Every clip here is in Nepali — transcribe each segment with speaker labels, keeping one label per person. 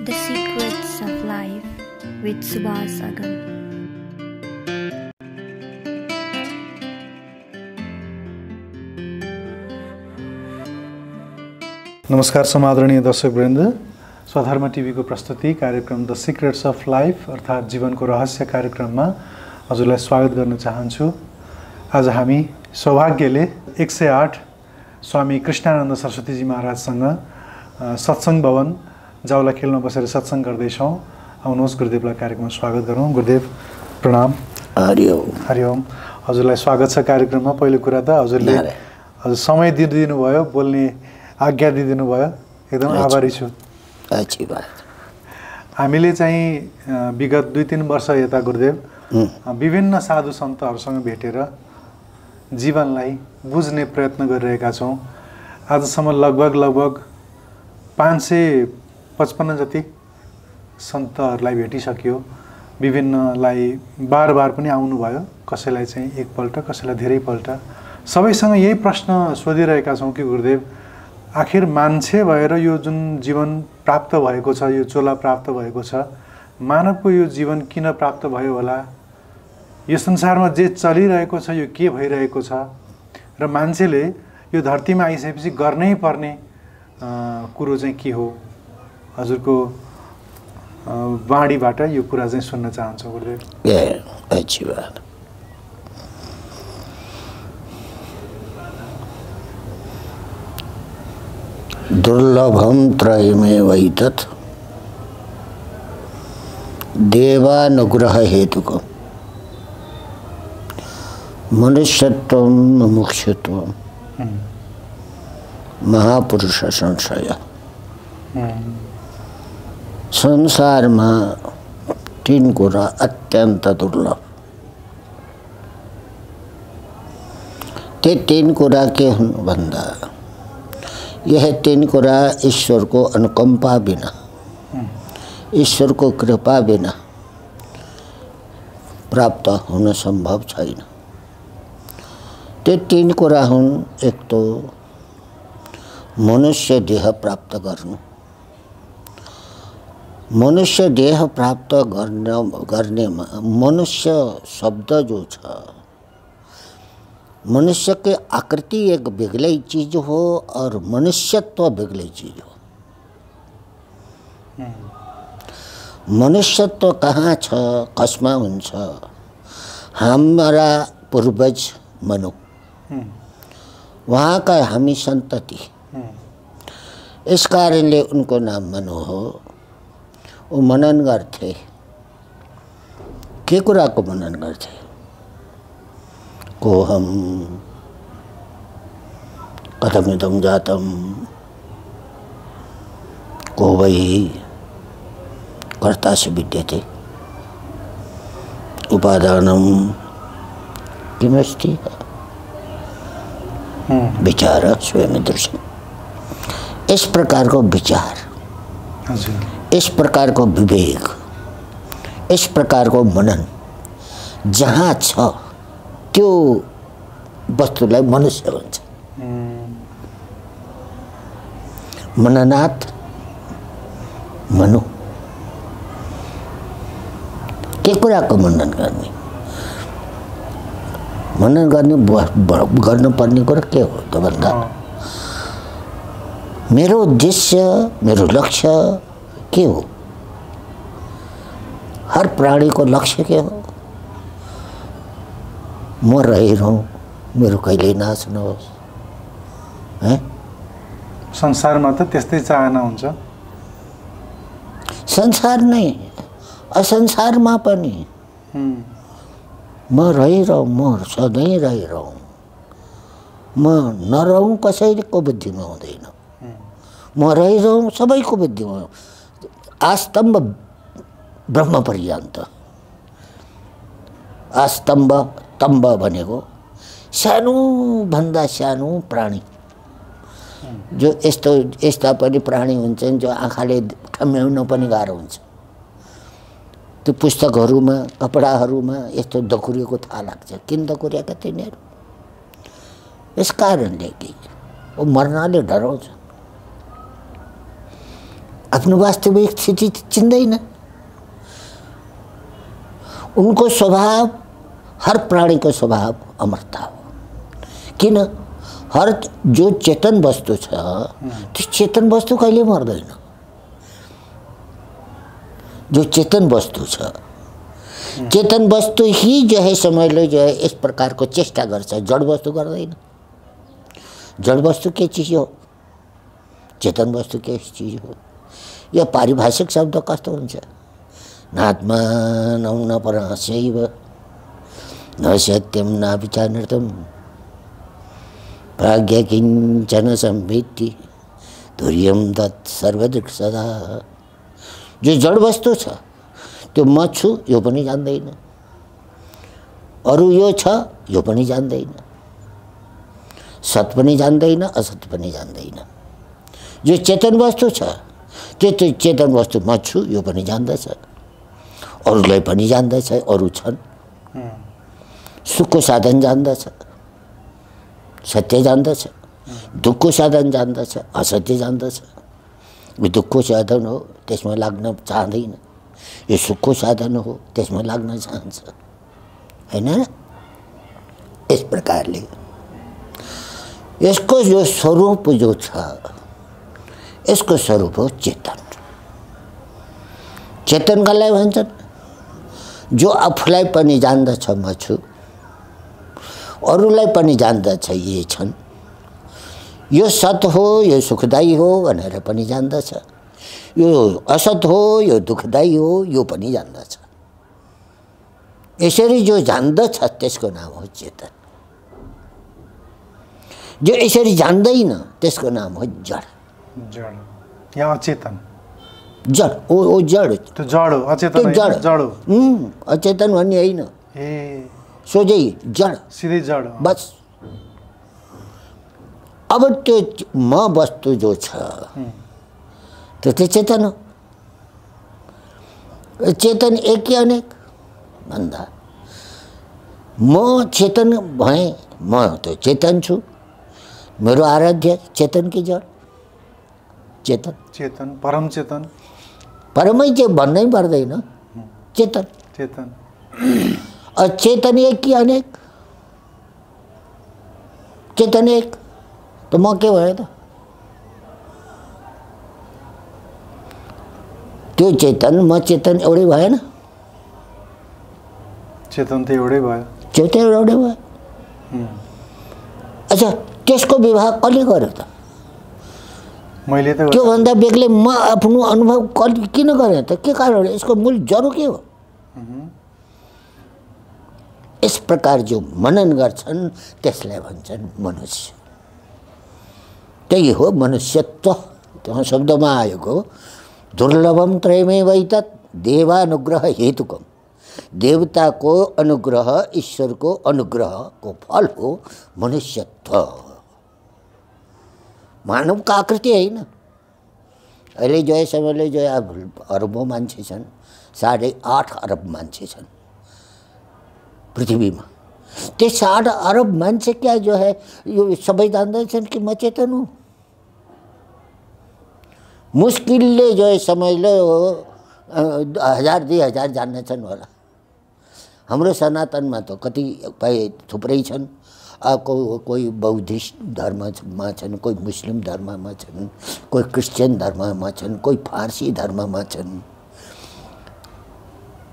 Speaker 1: The Secrets of Life with Subhas Agam.
Speaker 2: नमस्कार समादरणीय दर्शकवृन्द, स्वधर्म टिभीको प्रस्तुति कार्यक्रम द सिक्रेट्स अफ लाइफ अर्थात् जीवनको रहस्य कार्यक्रममा हजुरलाई स्वागत गर्न चाहन्छु। आज हामी सौभाग्यले 108 स्वामी कृष्णानन्द सरस्वतीजी महाराजसँग सत्सङ्ग भवन जाउला खेलमा बसेर सत्सङ्ग गर्दैछौँ। आउनुहोस् गुरुदेवलाई कार्यक्रममा स्वागत गरौँ। गुरुदेव प्रणाम।
Speaker 3: हरिओम।
Speaker 2: हरिओम। हजुरलाई स्वागत छ कार्यक्रममा। पहिलो कुरा त हजुरले हजुर समय दिनु भयो, बोल्ने आज्ञा दिदिनु भयो, एकदम आभारी छु।
Speaker 3: अच्छी बात।
Speaker 2: हामीले चाहिँ विगत 2-3 वर्ष यता गुरुदेव विभिन्न साधु सन्तहरूसँग भेटेर जीवनलाई बुझ्ने प्रयत्न गरिरहेका छौँ। आजसम्म लगभग 555 जति सन्तहरूलाई भेटिसक्यो। विभिन्नलाई बार पनि आउनुभयो, कसैलाई चाहिँ एकपल्ट, कसैलाई धेरैपल्ट। सबैसँग यही प्रश्न सोधिरहेका छौँ कि गुरुदेव, आखिर मान्छे भएर यो जुन जीवन प्राप्त भएको छ, यो चोला प्राप्त भएको छ, मानवको यो जीवन किन प्राप्त भयो होला? यो संसारमा जे चलिरहेको छ यो के भइरहेको छ? र मान्छेले यो धरतीमा आइसकेपछि गर्नै पर्ने कुरो चाहिँ के हो? हजुरको वाणीबाट यो कुरा चाहिँ सुन्न चाहन्छु गुरुदेव।
Speaker 3: अच्छी बात। दुर्लभम त्रयमेवैतत् देवानुग्रह हेतुकम् मनुष्यत्वं मुमुक्षुत्वं महापुरुष संशय। संसारमा 3 कुरा अत्यन्त दुर्लभ। ते 3 कुरा के हुन् भन्दा, यह 3 कुरा ईश्वर को अनुकंपा बिना, ईश्वर को कृपा बिना प्राप्त होना संभव छैन। ते 3 कुरा हुन्, एक तो मनुष्य देह प्राप्त गर्नु। मनुष्य देह प्राप्त गर्नेमा मनुष्य शब्द जो छ, मनुष्य के आकृति एक बेग्लै चीज हो और मनुष्यत्व बेग्लै चीज हो। मनुष्यत्व कहाँ छ, कसमा हुन्छ? हाम्रा पूर्वज मनु, वहाँ का हामी सन्तति, इस कारणले उनको नाम मनु हो। वो मनन गर्थे। के कुराको मनन गर्थे? कोहम कथमिदं जातम, को वै कर्तासि विद्यते, उपादानं किमस्ति, विचार स्वयं दृश्य। इस प्रकार को विचार, इस प्रकार को विवेक, इस प्रकार को मनन जहाँ छ त्यो वस्तुलाई मनुष्य भन्छ। मननात् मनु। के कुराको मनन गर्ने? मनन गर्नुपर्ने कुरा के हो त भन्दा, मेरो उद्देश्य, मेरो लक्ष्य के हो? हर प्राणी को लक्ष्य के हो? म रहिरहँ, मेरो कहिले नाश नहोस्।
Speaker 2: संसारमा त त्यस्तै चाहना हुन्छ।
Speaker 3: संसार नै, असंसारमा पनि म रहिरहँ, म सधैँ रहिरहँ, म नरहँ कसैको बुद्धिमा हुँदैन। म रहिरहँ सबैको बुद्धिमा, आस्तम्भ ब्रह्म पर्यन्त। आस्तम्भ, तम्ब भनेको सानो भन्दा सानो प्राणी, जो यस्ता पनि प्राणी हुन्छन् जो आँखाले ठम्याउन पनि गाह्रो हुन्छ। त्यो पुस्तकहरूमा, कपडाहरूमा यस्तो दकुरिएको थाहा लाग्छ। किन दकुरिएका तिनीहरू? यस कारणले कि वो मर्नाले डराउँछ। आफ्नो वास्तविक स्थिति चिन्दैन। उनको स्वभाव, हर प्राणी को स्वभाव अमरता हो। किन? हर जो चेतन वस्तु छ त्यो चेतन वस्तु कहिले मर्दैन। जो चेतन वस्तु छ, चेतन वस्तु ही जो है समझ जो है इस प्रकार को चेष्टा गर्छ, जड़ वस्तु गर्दैन। जड़ वस्तु के चीज हो, चेतन वस्तु के चीज हो। यो पारिभाषिक शब्द कस्तो हुन्छ? नात्मा न परमस्यैव न सत्यम न विचारनर्थम प्राज्ञ किंचन संवित्ति तुर्यम तत् सर्वदृक् सदा। जो जड़ वस्तु छ त्यो म छु यो पनि जान्दैन, अरू यो छ यो पनि जान्दैन, सत पनि जान्दैन, असत पनि जान्दैन। जो चेतन वस्तु छ त्यो चेतन वस्तु म छु यो पनि जान्दछ, अरूलाई पनि जान्दछ, अरू छन्। सुखको साधन जान्दछ, सत्य जान्दछ, दुःखको साधन जान्दछ, असत्य जान्दछ। यो दुःखको साधन हो त्यसमा लाग्न चाहँदैन, यो सुखको साधन हो त्यसमा लाग्न चाहन्छ, हैन? इस प्रकारले यसको जो स्वरूप जो छ, यसको स्वरूप हो चेतन। चेतन कसलाई भन्छन्? जो आफूलाई पनि जान्दछ म छु, अरूलाई पनि जान्दछ यी छन्, यो सत हो यो सुखदायी हो भनेर पनि जान्दछ, यो असत हो यो दुःखदायी हो यो पनि जान्दछ। यसरी जो जान्दछ त्यसको नाम हो चेतन। जो यसरी जान्दैन त्यसको नाम हो जड।
Speaker 2: जड या अचेतन?
Speaker 3: जड ओ जड,
Speaker 2: त्यो जड हो, अचेतन होइन, जड हो।
Speaker 3: अचेतन भन्ने होइन,
Speaker 2: ए
Speaker 3: सोझै जड,
Speaker 2: सिधै जड
Speaker 3: बस। अब त्यो म वस्तु जो छ त्यो चाहिँ चेतन हो। चेतन एक कि अनेक भन्दा म चेतन भएँ, म त चेतन छु। मेरो आराध्य चेतन कि जड? चेतन।
Speaker 2: चेतन, परम चेतन।
Speaker 3: परमै चाहिँ भन्नै पर्दैन, चेतन।
Speaker 2: चेतन।
Speaker 3: चेतन एक कि अनेक? चेतन एक त म के भयो त? त्यो चेतन म चेतन एउटै भएन?
Speaker 2: चेतन त एउटै भयो।
Speaker 3: चेतन एउटै भयो। अच्छा, त्यसको विभाग कसले गर्यो त?
Speaker 2: मैले त
Speaker 3: त्यो भन्दा बेग्लै म आफ्नो अनुभव किन गरेँ त? के कारण? यसको मूल जरो के हो? इस प्रकार जो मनन गर्छन् त्यसलाई भन्छन् मनुष्य। त्यही हो मनुष्यत्व। त्यहाँ शब्दमा आएको दुर्लभम त्रयमेवैतत् देवानुग्रह हेतुकम। देवताको अनुग्रह, ईश्वरको अनुग्रहको फल हो मनुष्यत्व। मानवको आकृति होइन। अहिले जो समयले जो अरबौं मान्छे छन्, 8.5 अरब मान्छे छन् पृथ्वीमा। त्यो 8 अरब मान्छे क्या जो है यो सबै जान्दछन् कि म चेतन हुँ? मुस्किलले जो है समझलो 1000-2000 जान्दछन् होला। हाम्रो सनातनमा त कतिपय थुप्रै छन्। कोही बौद्धिस्ट धर्ममा छन्, कोही मुस्लिम धर्ममा छन्, कोही क्रिस्चियन धर्ममा छन्, कोही फारसी धर्ममा छन्।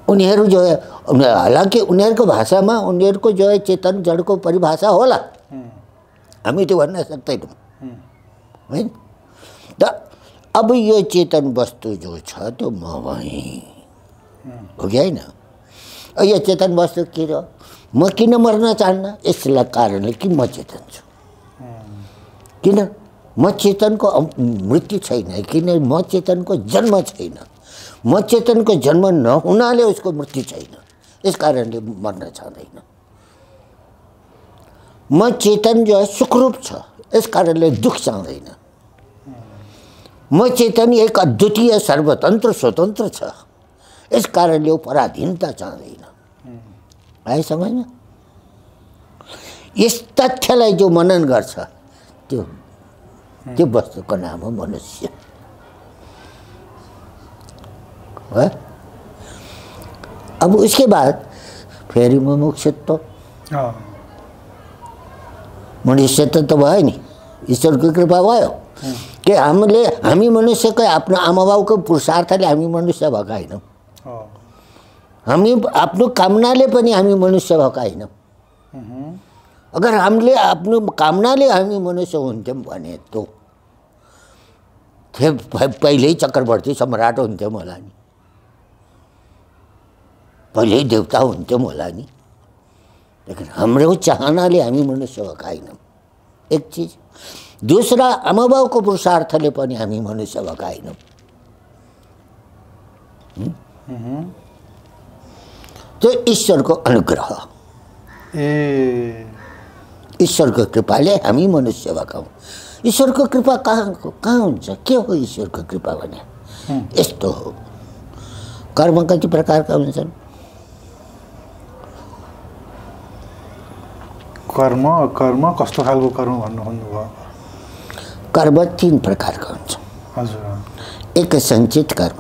Speaker 3: उनीहरू जो है, हालांकि उनीहरूको भाषामा उनीहरूको जो है चेतन जडको परिभाषा होला, हामी त्यो भन्न सक्दैनौँ, हैन? त अब यो चेतन वस्तु जो छ त्यो म भएँ, हो कि होइन? यो चेतन वस्तु के हो? म किन मर्न चाहन्न? यसलाई कारणले कि म चेतन छु। किन? म चेतनको मृत्यु छैन, किन? म चेतनको जन्म छैन। म चेतनको जन्म नहुनाले उसको मृत्यु छैन, यस कारणले मर्न चाहँदैन। म चेतन जो है सुखरूप छ, यस कारणले दुःख चाहँदैन। म चेतन एक अद्वितीय सर्वतन्त्र स्वतन्त्र छ, यस कारणले वो पराधीनता चाहँदैन। आए समझमा? यस तथ्यलाई जो मनन गर्छ त्यो वस्तुको नाम हो मनुष्य। है। अब उसके बाद फेरि मुमुक्षुत्व, मनुष्यत्व त भयो नि, ईश्वरको कृपा भयो कि हामी मनुष्यकै आफ्नो आमाबाउको पुरुषार्थले हामी मनुष्य भएका होइनौँ, हामी आफ्नो कामनाले पनि हामी मनुष्य भएका होइनौँ। अगर हामीले आफ्नो कामनाले हामी मनुष्य हुन्थ्यौँ भने त पहिल्यै चक्रवर्ती सम्राट हुन्थ्यौँ होला नि, पहिल्यै देवता हुन्थ्यौँ होला नि। लेकिन हाम्रो चाहनाले हामी मनुष्य भएका होइनौँ, एक चिज। दूसरा, आमाबाउको पुरुषार्थले पनि हामी मनुष्य भएका होइनौँ। त्यो ईश्वरको अनुग्रह, ईश्वरको कृपाले हामी मनुष्य भएका हौँ। ईश्वरको कृपा कहाँ हुन्छ? के हो ईश्वरको कृपा भने? यस्तो हो। कर्म कति प्रकारका हुन्छन्?
Speaker 2: कर्म अकर्म कस्तो खालको कर्म भन्नुभयो?
Speaker 3: कर्म 3 प्रकारका हुन्छ।
Speaker 2: हजुर।
Speaker 3: एक सञ्चित कर्म,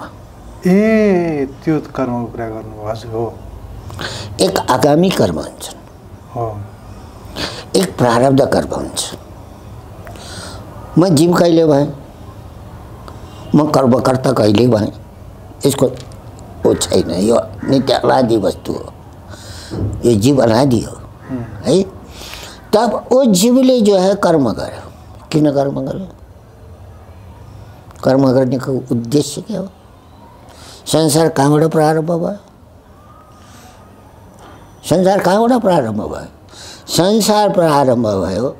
Speaker 2: त्यो कर्मको कुरा गर्नुभयो। हजुर हो।
Speaker 3: एक आगामी कर्म हुन्छन्,
Speaker 2: हो।
Speaker 3: एक प्रारब्ध कर्म हुन्छ। म जीव कहिले भएँ, म कर्मकर्ता कहिले भएँ, यसको वो छैन। यो नित्य अनादि वस्तु हो, यो जीव अनादि हो है। तब वो जीवले जो है कर्म गर्यो। किन कर्म गर्यो? कर्म करने का उद्देश्य क्या हो? संसार कहाँबाट प्रारम्भ भयो? संसार कहाँबाट प्रारम्भ भयो? संसार प्रारम्भ भयो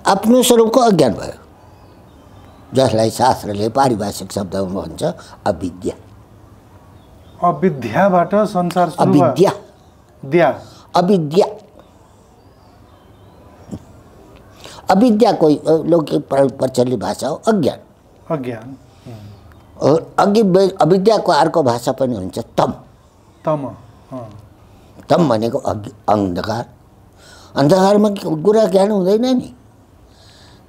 Speaker 3: आफ्नो स्वरूपको अज्ञान भयो, जसलाई शास्त्रले पारिभाषिक शब्दमा भन्छ अविद्या।
Speaker 2: अविद्याबाट संसार सुरु भयो।
Speaker 3: अविद्या, अविद्या, अविद्या कोई लौकिक प्रचलित भाषा हो, अज्ञान।
Speaker 2: अज्ञान।
Speaker 3: और अविद्याको अर्को भाषा पनि हुन्छ तम। तम भनेको अन्धकार। अन्धकारमा कुरा ज्ञान हुँदैन नि,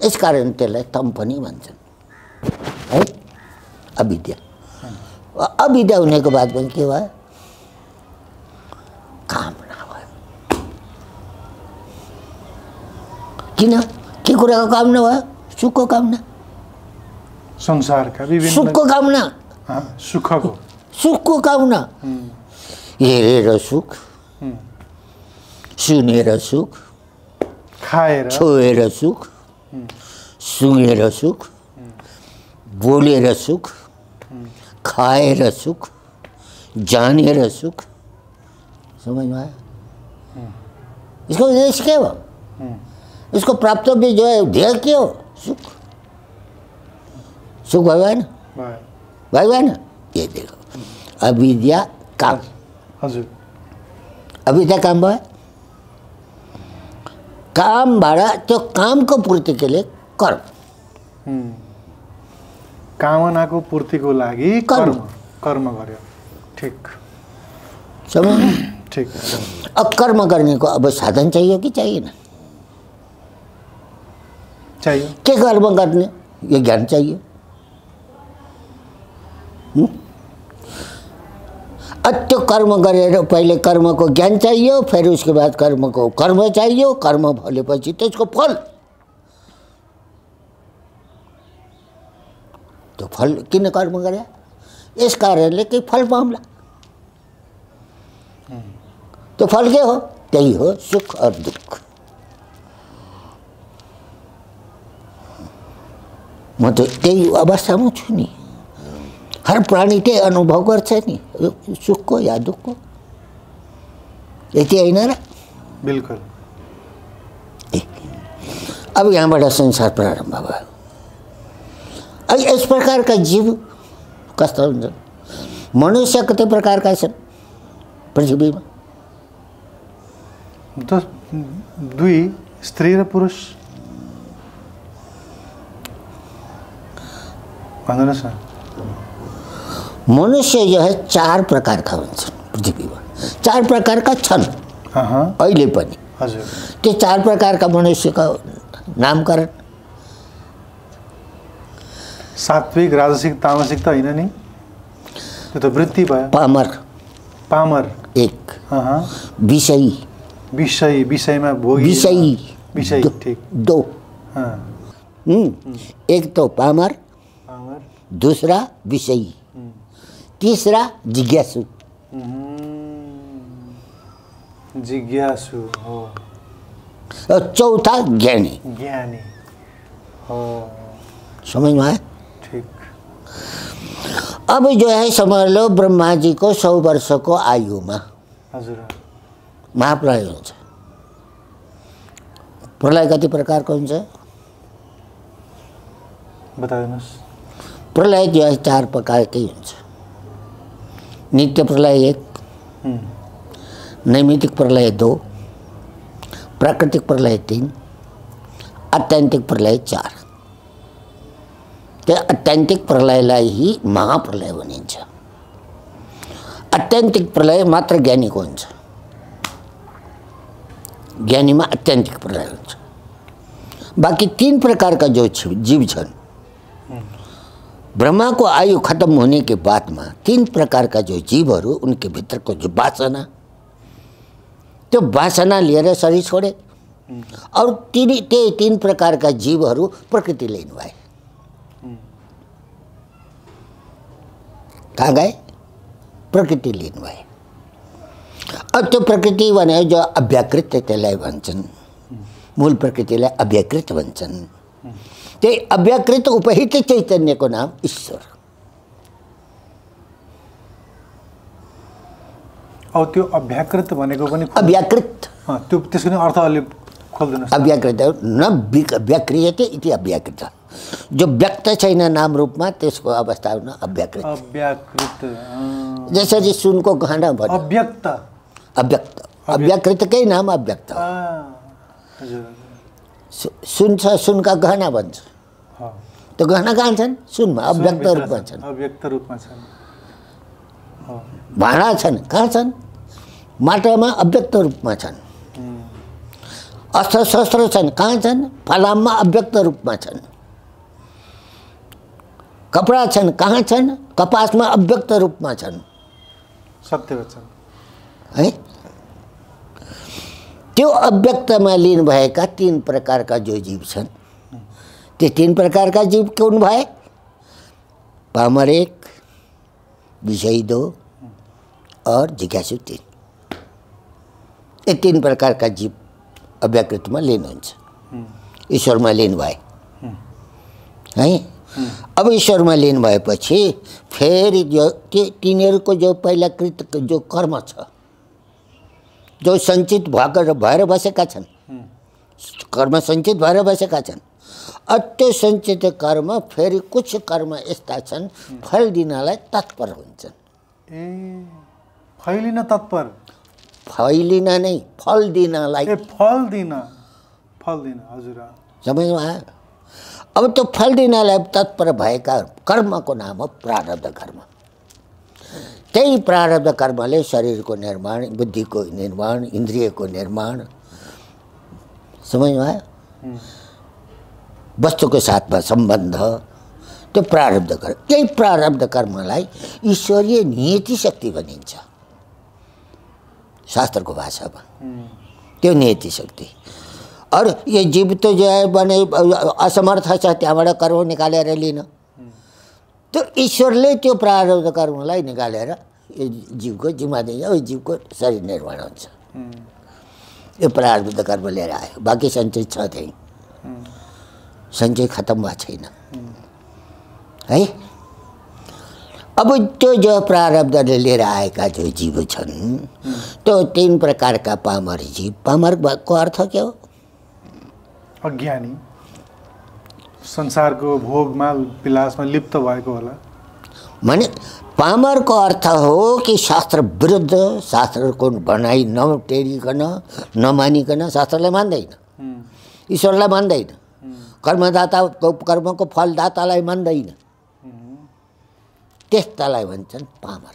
Speaker 3: यसकारण त्यसलाई तम पनि भन्छन् है, अविद्या। अविद्या हुनेको बाद पनि के भयो? कामना भयो। किन? के कुराको कामना भयो? सुखको कामना,
Speaker 2: संसारका विभिन्न
Speaker 3: सुखको कामना, सुखको कामना। हेरेर सुख, सुनेर सुख,
Speaker 2: खाएर
Speaker 3: छोएर सुख, सुँगेर सुख, बोलेर सुख, खाएर सुख, जानेर सुख। समझ में आया? इसका उद्देश्य क्या हो? इसको प्राप्तव्य जो है ध्येय क्या हो? सुख। सुख भगवान, भगवान ये देखो अविद्या काम।
Speaker 2: हजुर।
Speaker 3: अविद्या काम भयो। कामबाट त्यो कामको पूर्तिको लिए कर्म,
Speaker 2: कामनाको पूर्तिको लागि कर्म गर्यो। ठिक,
Speaker 3: समझ?
Speaker 2: ठिक।
Speaker 3: अब कर्म करने को अब साधन चाहिए कि चाहिए ना?
Speaker 2: चाहिए।
Speaker 3: के कर्म करने? ये ज्ञान चाहिए। अत्य कर्म गरेर पहले कर्म को ज्ञान चाहिए, फिर उसके बाद कर्म को कर्म चाहिए, कर्म भलेपछि त्यसको फल। तो फल किन कर्म गरे? इस कारणले कि फल पाऊला। तो फल के हो? त्यही हो सुख और दुख। म तो त्यही अवस्थामा छु नि। हर प्राणी त्यही अनुभव गर्छ नि, सुखको या दुःखको। यति होइन र?
Speaker 2: बिल्कुल।
Speaker 3: अब यहाँबाट संसार प्रारम्भ भयो। अब यस प्रकारका जीव कस्ता हुन्छन्? मनुष्य कति प्रकारका छन् पृथ्वीमा?
Speaker 2: 2 स्त्री र पुरुष भन्नुहोस् न।
Speaker 3: मनुष्य जो है 4 प्रकार का हुन्छन् पृथ्वीमा। 4 प्रकार का छन् अहिले पनि।
Speaker 2: हजुर।
Speaker 3: त्यो 4 प्रकार का मनुष्य का नामकरण?
Speaker 2: सात्विक, राजसिक, तामसिक त होइन नि? यो त वृत्ति भयो।
Speaker 3: पामर
Speaker 2: पामर
Speaker 3: एक, विषयी
Speaker 2: विषय, विषयमा भोगी,
Speaker 3: विषयी
Speaker 2: विषय, ठीक,
Speaker 3: दो। एक तो पामर, दूसरा विषयी, तीसरा जिज्ञासु।
Speaker 2: जिज्ञासु हो,
Speaker 3: और चौथा ज्ञानी।
Speaker 2: ज्ञानी हो,
Speaker 3: समझ में आया?
Speaker 2: ठीक।
Speaker 3: अब जो है समझ लो ब्रह्मा जी को 100 वर्ष को आयु में
Speaker 2: हजुर
Speaker 3: महाप्रलय हुन्छ। प्रलय कति प्रकारको हुन्छ
Speaker 2: बताइदिनुहोस्।
Speaker 3: प्रलय जो है 4 प्रकारकै हुन्छ। नित्य प्रलय 1, नैमित्तिक प्रलय 2, प्राकृतिक प्रलय 3, आत्यन्तिक प्रलय 4। त्यो आत्यन्तिक प्रलयलाई ही महाप्रलय भनिन्छ। आत्यन्तिक प्रलय मात्र ज्ञानीको हुन्छ। ज्ञानीमा आत्यन्तिक प्रलय हुन्छ। बाकी 3 प्रकारका जो जीव छन्, ब्रह्मा को आयु खत्म होने के बाद में 3 प्रकार का जो जीवहरू उनके भीतर को जो वासना, त्यो वासना लिएर शरीर छोड़े और 3 प्रकार का जीवहरू प्रकृति लिनु भए। कहाँ गए? प्रकृति लिनु भए। अब त्यो प्रकृति भने जो अव्याकृत त्यसलाई भन्छन्, मूल प्रकृतिलाई अव्याकृत भन्छन्। त्यही अव्याकृत उपहित चैतन्य को नाम ईश्वर।
Speaker 2: औ त्यो अव्याकृत भनेको पनि
Speaker 3: अव्याकृत,
Speaker 2: त्यो त्यसको नि अर्थ अलि खोल्दिनुहोस्।
Speaker 3: अव्याकृत न व्याक्रियते इति अव्याकृत। जो व्यक्त छैन नाम रूपमा त्यसको अवस्था हो न अव्याकृत।
Speaker 2: अव्याकृत
Speaker 3: जसरी सुनको गहना भन्यो
Speaker 2: अव्यक्त,
Speaker 3: अव्यक्त, अव्याकृतकै नाम अव्यक्त।
Speaker 2: हजुर
Speaker 3: सुन छ, सुनका गहना भन्छ। त्यो गहना कहाँ छन्? सुनमा अव्यक्त रूपमा छन्।
Speaker 2: अव्यक्त रूपमा छन्।
Speaker 3: भाँडा छन्, कहाँ छन्? माटामा अव्यक्त रूपमा छन्। अस्त्र शस्त्र छन्, कहाँ छन्? फलाममा अव्यक्त रूपमा छन्। कपडा छन्, कहाँ छन्? कपासमा अव्यक्त रूपमा छन्।
Speaker 2: सत्य वचन
Speaker 3: है। त्यो अव्यक्तमा लीन भएका 3 प्रकारका जो जीव छन्, त्यो 3 प्रकारका जीव कौन भए? पामर 1, विषयी 2 और जिज्ञासु 3। ये 3 प्रकारका जीव अव्याकृतमा लीन हुन्छ, ईश्वरमा लीन भए है। अब ईश्वरमा लीन भएपछि फेरि जो तिनीहरूको जो पहिला कृत जो कर्म छ, जो सञ्चित भएर बसेका छन्, कर्म सञ्चित भएर बसेका छन्। त्यो सञ्चित कर्म फेरि कुछ कर्म यस्ता छन् फल दिनलाई तत्पर हुन्छन्।
Speaker 2: ए फैलिन तत्पर,
Speaker 3: फैलिन नै फल दिनलाई।
Speaker 2: ए फल दिन, फल दिन। हजुर
Speaker 3: समझमा आयो? अब त्यो फल दिनलाई तत्पर भएका कर्मको नाम हो प्रारब्ध कर्म। त्यही प्रारब्ध कर्मले शरीरको निर्माण, बुद्धिको निर्माण, इन्द्रियको निर्माण, समझमा आयो? वस्तुको साथमा सम्बन्ध, त्यो प्रारब्ध कर्म। त्यही प्रारब्ध कर्मलाई ईश्वरीय नियति शक्ति भनिन्छ शास्त्रको भाषामा। त्यो नियति शक्ति। और ये जीव तो जो है बने असमर्थ छ त्यहाँबाट कर्म निकालेर लिन। त्यो ईश्वरले त्यो प्रारब्ध कर्मलाई निकालेर यो जीवको जिम्मा दिन्छ। यो जीवको शरीर निर्माण हुन्छ। यो प्रारब्ध कर्म लिएर आयो। बाँकी सञ्चय छ त्यही, सञ्चय खत्म भएको छैन है। अब त्यो जो प्रारब्धले लिएर आएका जो जीव छन्, त्यो 3 प्रकारका पामर जीव। पामरको अर्थ के हो?
Speaker 2: अज्ञानी, संसारको भोगमा विलासमा लिप्त भएको होला।
Speaker 3: माने पामरको अर्थ हो कि शास्त्र विरुद्ध, शास्त्रको भनाइ नटेरिकन, नमानिकन, शास्त्रलाई मान्दैन, ईश्वरलाई मान्दैन, कर्मदाताको कर्मको फलदातालाई मान्दैन, त्यस्तालाई भन्छन् पामर।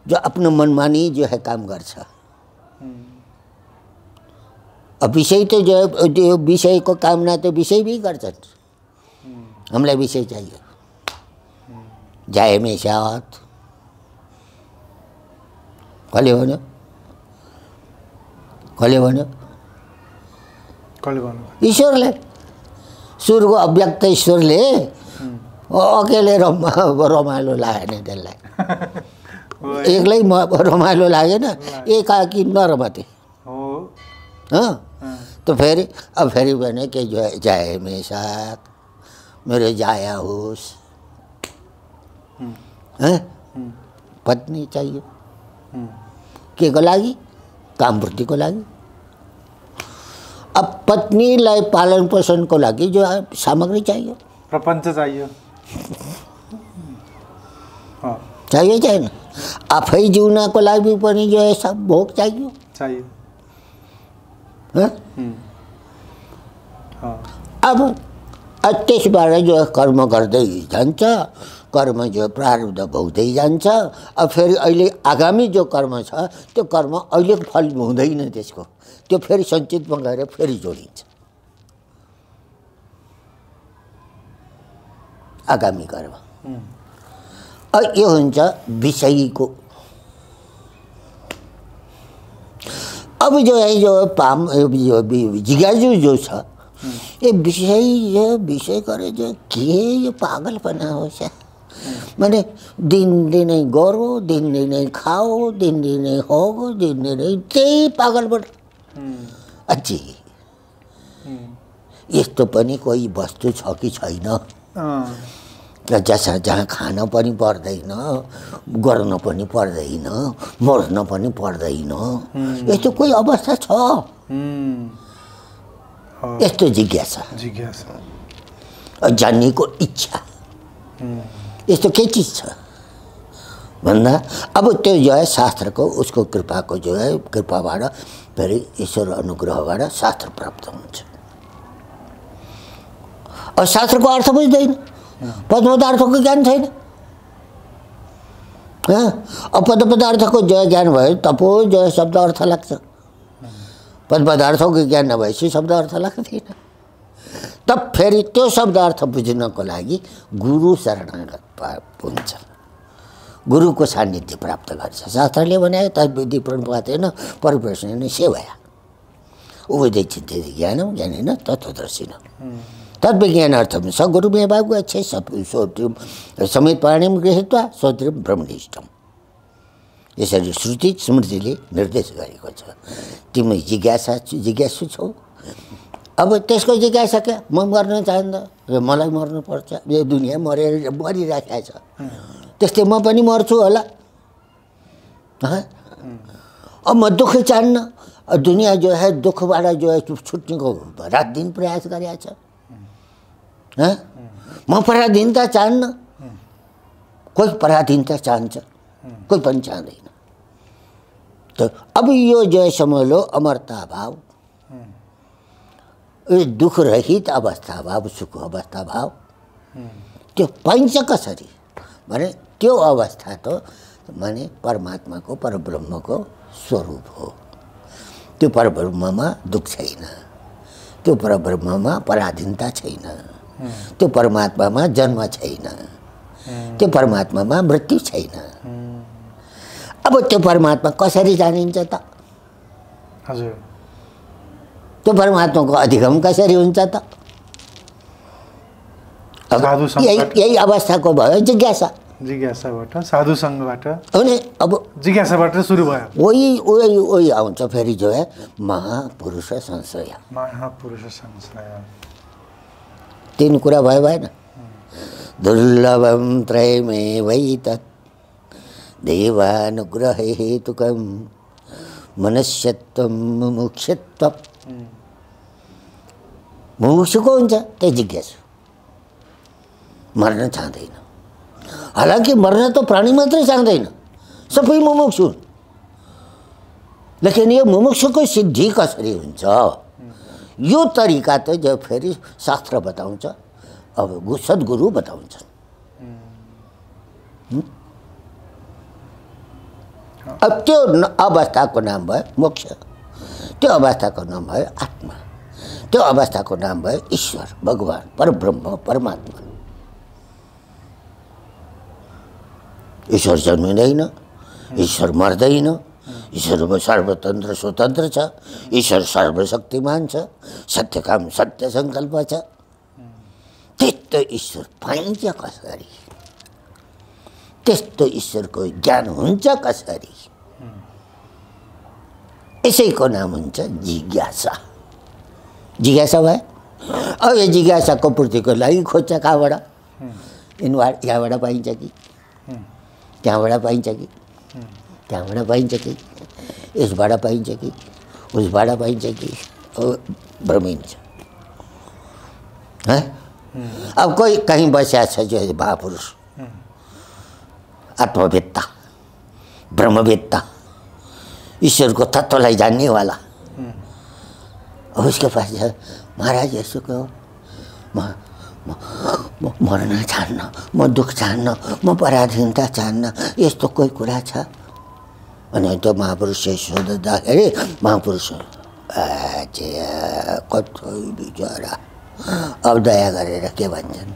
Speaker 3: जो आफ्नो मनमानी जो है काम गर्छ। अब विषय तो जो है विषय को कामना तो विषय भी गर्छन्। हामीलाई विषय चाहियो, जाए में साथ कसले भन्यो कसले भन्यो
Speaker 2: कसले भन्नु
Speaker 3: ईश्वरले सुरको अव्यक्त ईश्वरले अकेले रमाइलो लागेन त्यसलाई एक्लै रमाइलो लागेन एकाकी नरमते हो तो फेरि भने के जाए में साथ मेरो जाया होस् पत्नी चाहियो के को लागि कामपूर्तिको लागि अब पत्नीलाई पालन पोषणको लागि जो सामग्री चाहियो
Speaker 2: प्रपञ्च चाहियो
Speaker 3: चाहियो छैन आफै जिउनको लागि पनि जो सब भोग चाहियो
Speaker 2: चाहियो
Speaker 3: अब त्यसबाट जो कर्म गर्दै जान्छ कर्म जो प्रारब्ध भोग्दै जान्छ अब फेरि अहिले आगामी जो कर्म छ त्यो कर्म अहिलेको फल हुँदैन त्यसको त्यो फेरि सञ्चितमा गएर फेरि जोडिन्छ आगामी कर्म यो हुन्छ विषयको अब जो है जो जिज्ञासु जो छ ये विषय करे जो के यो पागलपना हो क्या मैंने दिनदिनै गरो दिनदिनै खाओ दिनदिनै होगो दिनदिनै त्यही पागलपना अझै यस्तो पनि कोही वस्तु छ कि छैन जहाँ खान पनि पर्दैन गर्न पनि पर्दैन मर्न पनि पर्दैन यस्तो कोही अवस्था छ यस्तो जिज्ञासा जान्नेको इच्छा यस्तो के चीज छ भन्दा अब त्यो जो है शास्त्रको उसको कृपाको जो है कृपाबाट फेरि ईश्वर अनुग्रहबाट शास्त्र प्राप्त हुन्छ अब शास्त्रको अर्थ बुझ्दैन पद पदार्थको ज्ञान छैन अब पद पदार्थको जो ज्ञान भयो तपो जो शब्द अर्थ लाग्छ पद पदार्थको ज्ञान नभएपछि शब्द अर्थ लाग्दैन तब फेरि त्यो शब्द अर्थ बुझ्नको लागि गुरु शरणागत हुन्छ गुरुको सान्निध्य प्राप्त गर्छ शास्त्रले भने तद्विधि प्रणपातेन परिप्रश्नेन सेवया उभय चिन्ते ज्ञानम ज्ञानेन तत्त्वदर्शिनम् तद्विज्ञानार्थम स गुरुमेवाव गच्छेत् श्रोत्रियं समेत प्राणिं गृहीत्वा श्रोत्रियं ब्रह्मनिष्ठम् यसरी श्रुति स्मृतिले निर्देश गरेको छ तिमी जिज्ञासु छौ अब त्यसको जिज्ञासा के म मर्न चाहन्न मलाई मर्नुपर्छ यो दुनियाँ मरिराखेको छ त्यस्तै म पनि मर्छु होला अब म दुःख चाहन्न दुनियाँ जो है दुःखबाट जो है छुट्नेको रात दिन प्रयास गरेको छ म पराधीनता चाहन्न कोही पराधीनता चाहन्छ कोही पनि चाहँदैन तो अब यो जो समझ लो अमरता भाव दुख रहित अवस्था भाव सुख अवस्था भाव त्यो पाइन्छ कसरी भने त्यो अवस्था त माने परमात्माको परब्रह्मको स्वरूप हो त्यो परब्रह्ममा दुख छैन त्यो परब्रह्ममा पराधीनता छैन त्यो परमात्मामा जन्म छैन त्यो परमात्मामा मृत्यु छैन अब त्यो परमात्मा कसरी जानिन्छ त
Speaker 2: हजुर
Speaker 3: त्यो परमात्माको अधिगम कसरी हुन्छ त यही अवस्थाको भयो
Speaker 2: जिज्ञासाबाट साधुसँगबाट
Speaker 3: अनि अब
Speaker 2: जिज्ञासाबाट सुरु भयो
Speaker 3: वही आउँछ फेरि जो है महापुरुष संशय तीन कुरा भयो भएन दुर्लभम त्रयमेवैतत् देवानुग्रह हेतुकम मनुष्यत्वम मुमुक्षुत्वम मुमुक्षुको हुन्छ त्यही जिज्ञासु मर्न चाहँदैन हालांकि मर्न तो प्राणी मात्रै चाहँदैन सबै मुमुक्षु लेकिन यो मुमुक्षुको सिद्धि कसरी हुन्छ यो तरिका त जो फेरि शास्त्र बताउँछ अब सद्गुरु बताउँछ अब त्यो अवस्थाको नाम भयो मोक्ष त्यो अवस्थाको नाम भयो आत्मा त्यो अवस्थाको नाम भयो ईश्वर भगवान परब्रह्म परमात्मा ईश्वर जन्मिँदैन, ईश्वर मर्दैन, ईश्वर सर्वतन्त्र स्वतन्त्र छ, ईश्वर सर्वशक्तिमान छ, सत्यकाम सत्य सङ्कल्प छ। त्यस्तो ईश्वर पाइन्छ कसरी? त्यस्तो ईश्वरको ज्ञान हुन्छ कसरी? यसैको नाम हुन्छ जिज्ञासा। जिज्ञासा भयो। अब यो जिज्ञासाको पूर्तिको लागि खोज्छ कहाँबाट? यहाँबाट पाइन्छ कि त्यहाँबाट पाइन्छ कि त्यहाँबाट पाइन्छ कि यसबाट पाइन्छ कि उसबाट पाइन्छ कि भ्रमिन्छ। अब कोही कहीँ बसिया छ जो महापुरुष, आत्मवेत्ता, ब्रह्मवेत्ता, ईश्वरको तत्त्वलाई जान्नेवाला, अब उसके पास महाराज यसो कहो, म मर्न चाहन्न, म दुःख चाहन्न, म पराधीनता चाहन्न, यस्तो कोही कुरा छ? अनि त्यो महापुरुषले सोध्दाखेरि महापुरुष कस्तो बिचरा अब दया गरेर के भन्छन्?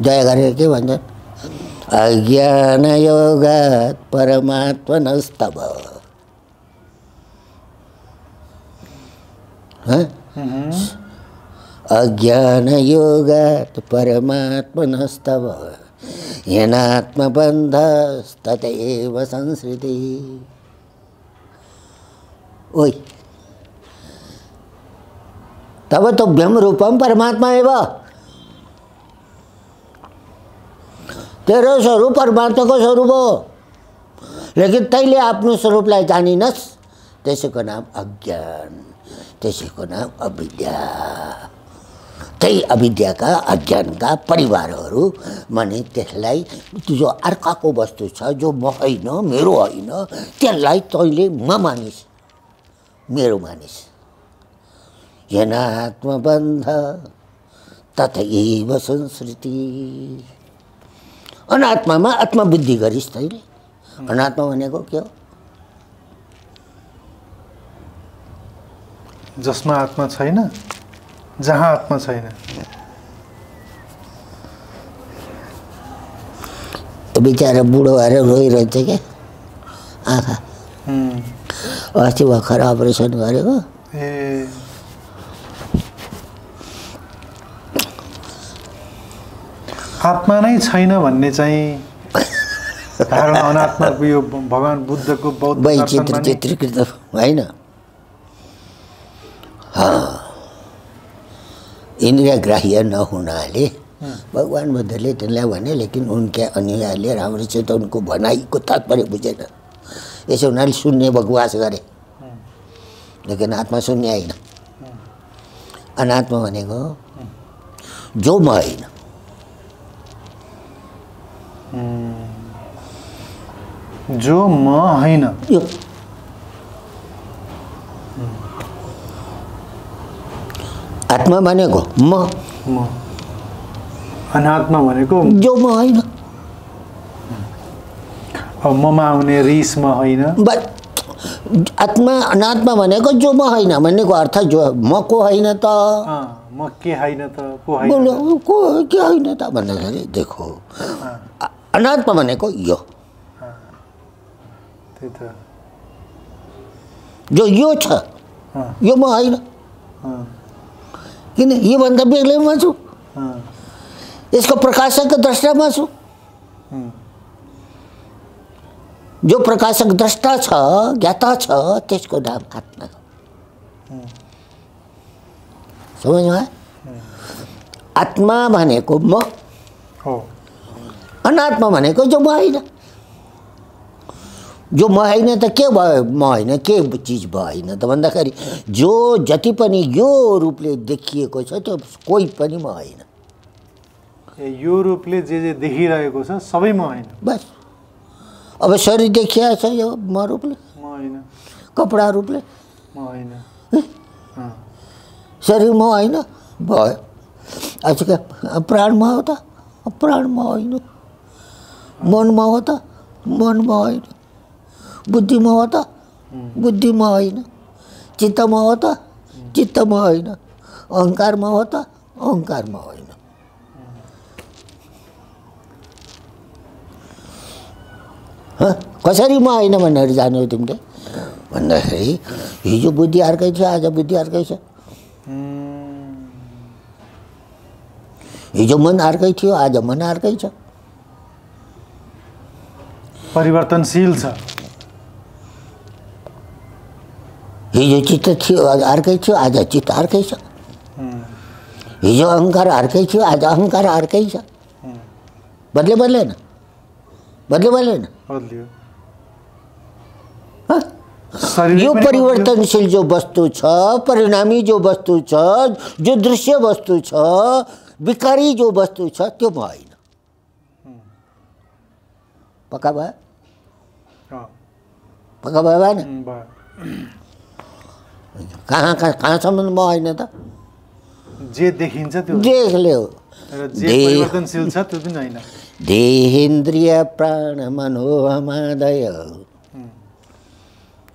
Speaker 3: दया गरेर के भन्छन्? अज्ञान योगात् परमात्मनस्तव। अज्ञान योगात् परमात्मनस्तव येनात्मबन्धस्ततैव संसृति। ओइ तब तो ब्रह्म रूपम परमात्मा एव। तेरो स्वरूप परमात्माको स्वरूप हो, लेकिन तैले आफ्नो स्वरूपलाई जानिनस्, त्यसैको नाम अज्ञान, त्यसैको नाम अविद्या। त्यही अविद्याका अज्ञानका परिवारहरू माने त्यसलाई जो अर्काको वस्तु छ, जो म होइन, मेरो होइन, त्यसलाई तैले म मानिस्, मेरो मानिस्। येनात्मबन्ध तथैव संसृति। अनात्मामा आत्मबुद्धि गरिस् तैले। अनात्मा भनेको के हो?
Speaker 2: जसमा आत्मा छैन, जहाँ आत्मा छैन।
Speaker 3: बिचारा बुढो भएर रोइरहन्छ क्या आँखा। अस्ति भर्खर अपरेसन गरेको।
Speaker 2: ए आत्मा नै छैन भन्ने चाहिँ धारणा अनात्माको यो भगवान बुद्धको बौद्ध दर्शनमा
Speaker 3: चित्रीकृत होइन। इन्द्रियग्राह्य नहुनाले भगवान बुद्धले त्यसलाई भने, लेकिन उनके अनुयायीले राम्रोसित उनको भनाइको तात्पर्य बुझेन। यसो उनीहरूले शून्य बकवास गरे, लेकिन आत्मा शून्य होइन। अनात्मा भनेको जो म होइन।
Speaker 2: जो म होइन।
Speaker 3: आत्मा भनेको म,
Speaker 2: अनात्मा भनेको
Speaker 3: जो म होइन।
Speaker 2: अब ममा आउने रिसमा होइन।
Speaker 3: आत्मा अनात्मा भनेको जो म होइन भन्नेको अर्थ जो म को होइन त,
Speaker 2: म के होइन त, को होइन,
Speaker 3: को के होइन त भन्दाखेरि देखो अनात्मा भनेको यो,
Speaker 2: त्यही त
Speaker 3: जो छ, यो म होइन। किन योभन्दा बेग्लै म छु, यसको प्रकाशक द्रष्टा म छु। जो प्रकाशक द्रष्टा छ, ज्ञाता छ, त्यसको नाम आत्मा हो। समझमा? आत्मा भनेको म
Speaker 2: हो,
Speaker 3: अनात्मा भनेको जो म होइन। जो म होइन त के भयो? म होइन के चिज भएन त भन्दाखेरि जो जति पनि यो रूपले देखिएको छ त्यो कोही पनि म होइन।
Speaker 2: यो रूपले जे देखिरहेको छ सबै म होइन।
Speaker 3: बस अब शरीर देखिया छ यो म रूपले,
Speaker 2: म होइन।
Speaker 3: कपडा रूपले
Speaker 2: म होइन।
Speaker 3: शरीर म होइन भयो। अच्छा क्या प्राण म हो त? प्राण म होइन। मन म हो त? मन म होइन। बुद्धि म हो त? बुद्धि म होइन। चित्त म हो त? चित्त म होइन। अहङ्कार म हो त? अहङ्कार म होइन। कसरी म होइन भनेर जान्यौ तिमीले भन्दाखेरि हिजो बुद्धि अर्कै थियो आज बुद्धि अर्कै छ। हिजो मन अर्कै थियो आज मन अर्कै छ।
Speaker 2: परिवर्तनशील छ।
Speaker 3: हिजो चित्त थियो आज अर्कै थियो आज चित्त अर्कै छ। हिजो अहङ्कार अर्कै थियो आज अहङ्कार अर्कै छ। बदलेन
Speaker 2: बदलियो।
Speaker 3: यो परिवर्तनशील जो वस्तु छ, परिणामी जो वस्तु छ, जो दृश्य वस्तु छ, विकारी जो वस्तु छ, त्यो म होइन। पक्का भयो? पक्का भयो भएन? कहाँसम्म म होइन त?
Speaker 2: जे देखिन्छ त्यो
Speaker 3: देख ल्याऊ।
Speaker 2: जे परिवर्तनशील छ त्यो पनि होइन।
Speaker 3: देहेन्द्रिय प्राण मनोहमादय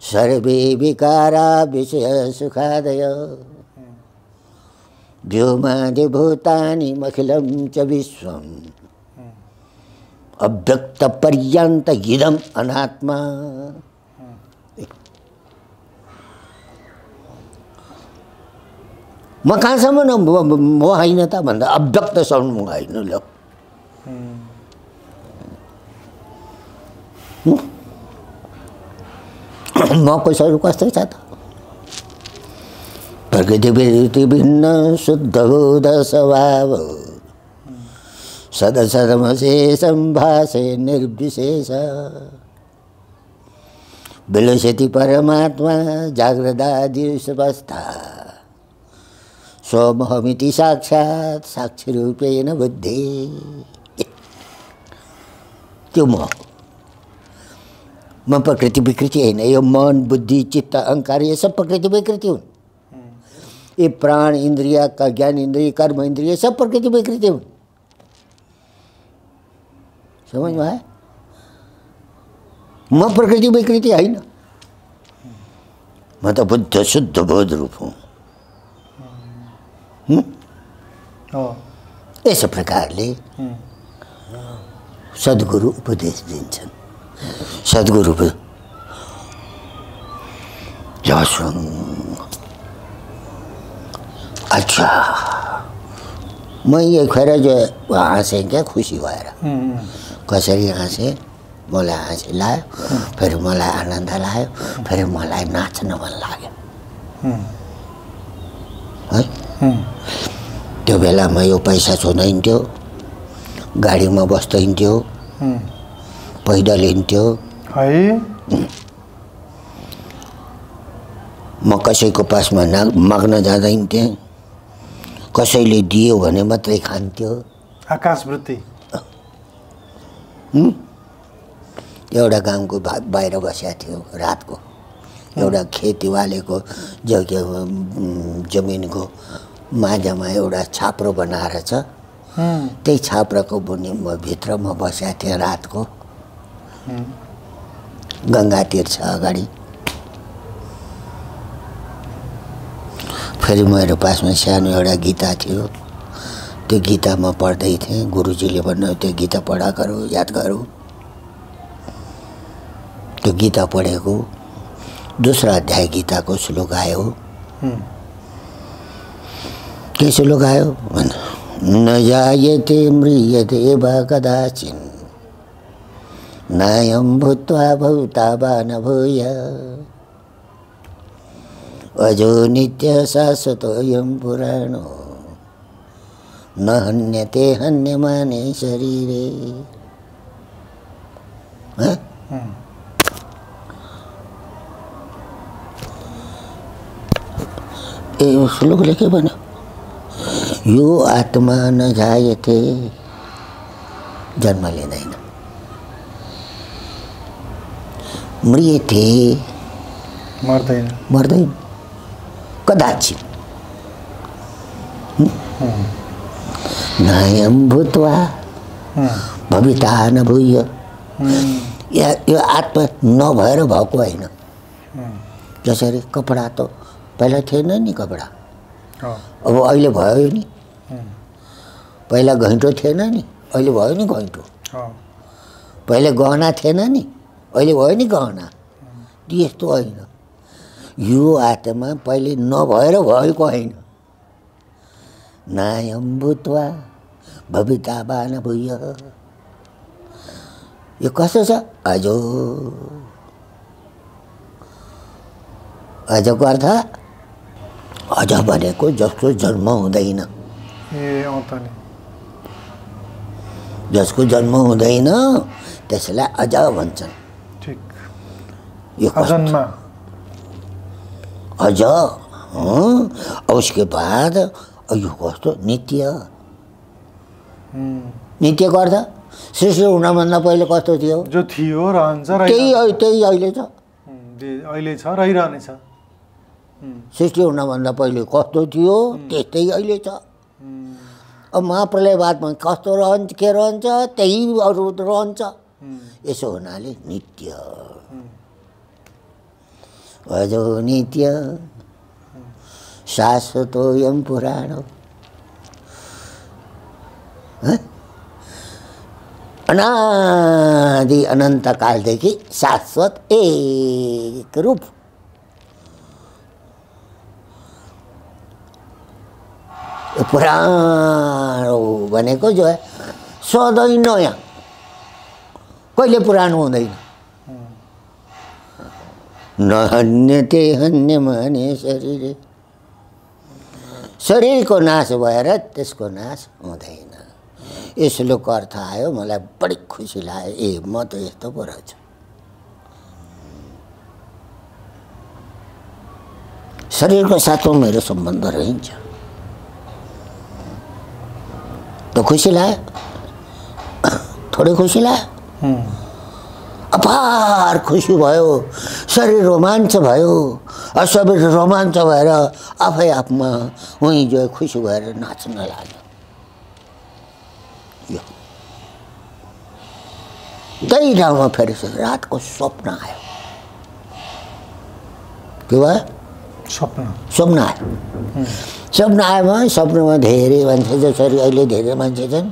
Speaker 3: सर्वे विकारा विषय सुखादय व्योमादि भूतानि मखिलं च विश्वम् अव्यक्त पर्यन्त इदम् अनात्मा। म कहाँसम्म म होइन त भन्दा अव्यक्तसम्म म होइन। ल मको स्वरूप कस्तो छ त? प्रकृति विकृति भिन्न शुद्ध बोध स्वभाव सदसदमशेषं भासे निर्विशेष विलसति परमात्मा जाग्रदादिवस्था स्वमहमिति साक्षात् साक्षिरूपेण बुद्धि। त्यो म प्रकृति विकृति होइन। यो मन बुद्धि चित्त अहंकार ये सब प्रकृति विकृति हुन्। ये प्राण इंद्रिय का ज्ञान इंद्रिय कर्म इंद्रिय सब प्रकृति विकृति हुन्। समझ में आयो? म प्रकृति विकृति होइन। म त बुद्ध शुद्ध बोध रूप हूँ। यस प्रकारले सद्गुरु उपदेश दिन्छन्। सद्गुरु अच्छा म ये खैर जो हाँसेँ क्या खुसी भएर। कसरी हाँसेँ? मलाई हाँसी लाग्यो, फेरि मलाई आनन्द लाग्यो, फेरि मलाई नाच्न मन लाग्यो है। त्यो बेलामा यो पैसा छुँदैन्थ्यो, गाडीमा बस्दैन्थ्यो, पैदल हिँड्थ्यो
Speaker 2: है।
Speaker 3: म कसैको पासमा माग्न जाँदैन्थेँ, कसैले दियो भने मात्रै खान्थ्यो।
Speaker 2: आकाशवृत्ति।
Speaker 3: एउटा गाउँको बाहिर बसेको थियो रातको। एउटा खेतीवालेको जमिनको माझमा एउटा छाप्रो बनाएर छ। त्यही छाप्रोको भित्र म बसेको थिएँ रातको। गङ्गा तीर छ अगाडि। फेरि मेरो पासमा सानो एउटा गीता थियो। त्यो गीता म पढ्दै थिएँ। गुरुजीले भन्नु त्यो गीता पढा गरौ, याद गरौ। त्यो गीता पढेको दोस्रो अध्याय गीताको श्लोक आयो। के श्लोक आयो? न जायते म्रियते वा कदाचिन् नायं भूत्वा भूता वा न भूय अजो नित्य शाश्वतोऽयं पुराणो न हन्यते हन्यमाने शरीरे। ए श्लोकले के भन्यो? यो आत्मा न जायते, जन्म लिँदैन। म्रियते, मर्दैन कदाचित। नायं भूत्वा भविता न भूय। यो आत्मा नभएर भएको होइन। जसरी कपडा त पहिला थिएन नि कपडा, अब अहिले भयो नि। पहिला घैँटो थिएन नि, अहिले भयो नि घैँटो। पहिला गहना थिएन नि, अहिले भयो नि गहना, त्यस्तो होइन। यो आत्मा पहिले नभएर भएको होइन। नायम भूत्वा भविता न भूय। यो कसो छ? अजो। अजको अर्थ अज भनेको जसको जन्म हुँदैन। जसको जन्म हुँदैन त्यसलाई अज भन्छन्। अज। उसके बाद यो कस्तो नित्य। नित्यको अर्थ सृष्टि हुनभन्दा पहिले कस्तो थियो?
Speaker 2: जो थियो रहन्छ,
Speaker 3: त्यही अहिले छ,
Speaker 2: अहिले छ, रहिरहनेछ।
Speaker 3: सृष्टि हुनभन्दा पहिले कस्तो थियो त्यस्तै अहिले छ। अब महाप्रलय बादमा कस्तो रहन्छ, के रहन्छ, त्यही अरू रहन्छ। यसो हुनाले नित्य। अजो नित्य शाश्वतोऽयं पुराणो। अनादि अनन्त कालदेखि शाश्वत एक रूप। पुरानो भनेको जो है सधैँ नयाँ, कहिले पुरानो हुँदैन। नहन्यते हन्यमाने शरीर। शरीरको नाश भएर त्यसको नाश हुँदैन। यो श्लोकको अर्थ आयो, मलाई बढी खुसी लाग्यो। ए म त यस्तो पो रहेछ। शरीरको साथमा मेरो सम्बन्ध रहन्छ तो खुसी लाग्यो, थोरै खुसी लाग्यो, अपार खुसी भयो। शरीर रोमाञ्च भयो। शरीर रोमाञ्च भएर आफै आफमा उही जो खुसी भएर नाच्न लाग्यो। यो त्यही ठाउँमा फेरि रातको स्वप्न आयो। के भयो? स्वप्न आयो। स्वप्न आएमा स्वप्नमा धेरै मान्छे, जसरी अहिले धेरै मान्छे छन्,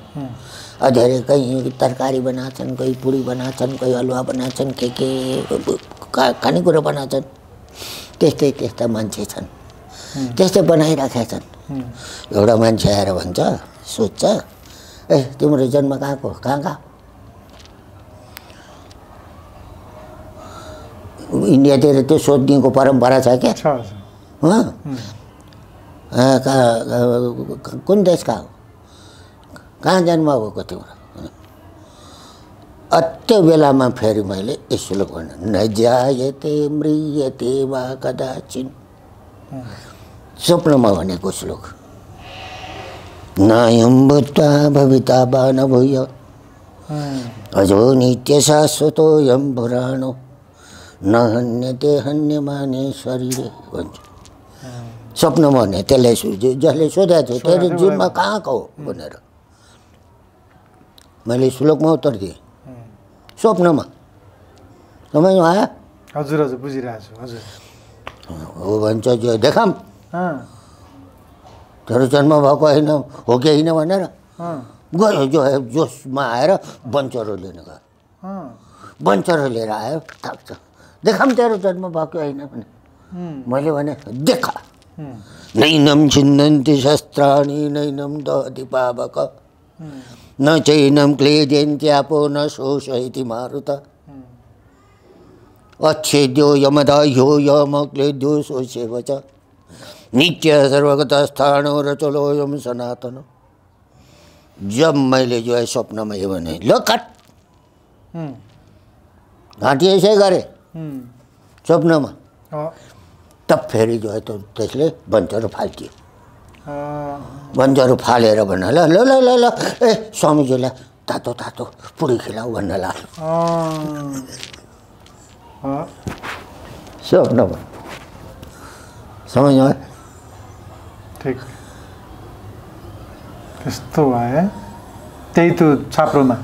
Speaker 3: धेरै कहीँ तरकारी बनाछन्, कोही पुरी बनाछन्, कोही हलुवा बनाछन्, के खानेकुरा बनाछन्। त्यस्ता मान्छे छन्, त्यस्तै बनाइराखेका छन्। एउटा मान्छे आएर भन्छ, सोध्छ, ए तिम्रो जन्म कहाँको? कहाँ? इन्डियातिर त्यो सोध्नेको परम्परा छ क्या। कुन देशका हो? कहाँ जन्म भएको तिम्रो? त्यो बेलामा फेरि मैले श्लोक भने, न जायते म्रियते वा कदाचिन। स्वप्नमा भनेको श्लोक। नायं भूत्वा भविता वा न भूय। अजो नित्य शाश्वतोऽयं पुराणो न हन्यते हन्यमाने शरीरे भन्छ। स्वप्नमा भने त्यसलाई जसले सोधेको थियो, तेरो जन्म कहाँको हो भनेर मैले श्लोकमा उत्तर दिएँ। स्वप्नमा समझमा आयो?
Speaker 2: हजुर हजुर, बुझिरहेको छु। हजुर
Speaker 3: हो भन्छ, जो देखाम तेरो जन्म भएको होइन, हो कि होइन भनेर गयो। जो जोसमा आएर बन्चरो लिन गयो। बन्चरो लिएर आयो, थाप्छ, देखाम तेरो जन्म भएको होइन भने। मैले भने देखा। नैनम छिन्दन्ति शस्त्राणि नैनम दहति पावक न चैनम क्लेद्यन्त्यापो न शोषयति मारुत अच्छेद्यो यमदाह्यो यमक्लेद्यो शोष्येव च नित्य सर्वगतस्थानो रचलोऽयं सनातन। जब मैले जो है स्वप्नमा यो भने, ल काट, घाँटी यसै गरे स्वप्नमा, तब फेरि जो है तो त्यसले बन्चरो फाल्थ्यो। बन्चरो फालेर भन्न, ल ल ल ल ल ए स्वामीजीलाई तातो तातो पुरी खिलाऊ भन्न लाग्यो स्वप्नमा। समझ्यो?
Speaker 2: ठिक त्यस्तो भयो। त्यही त छाप्रोमा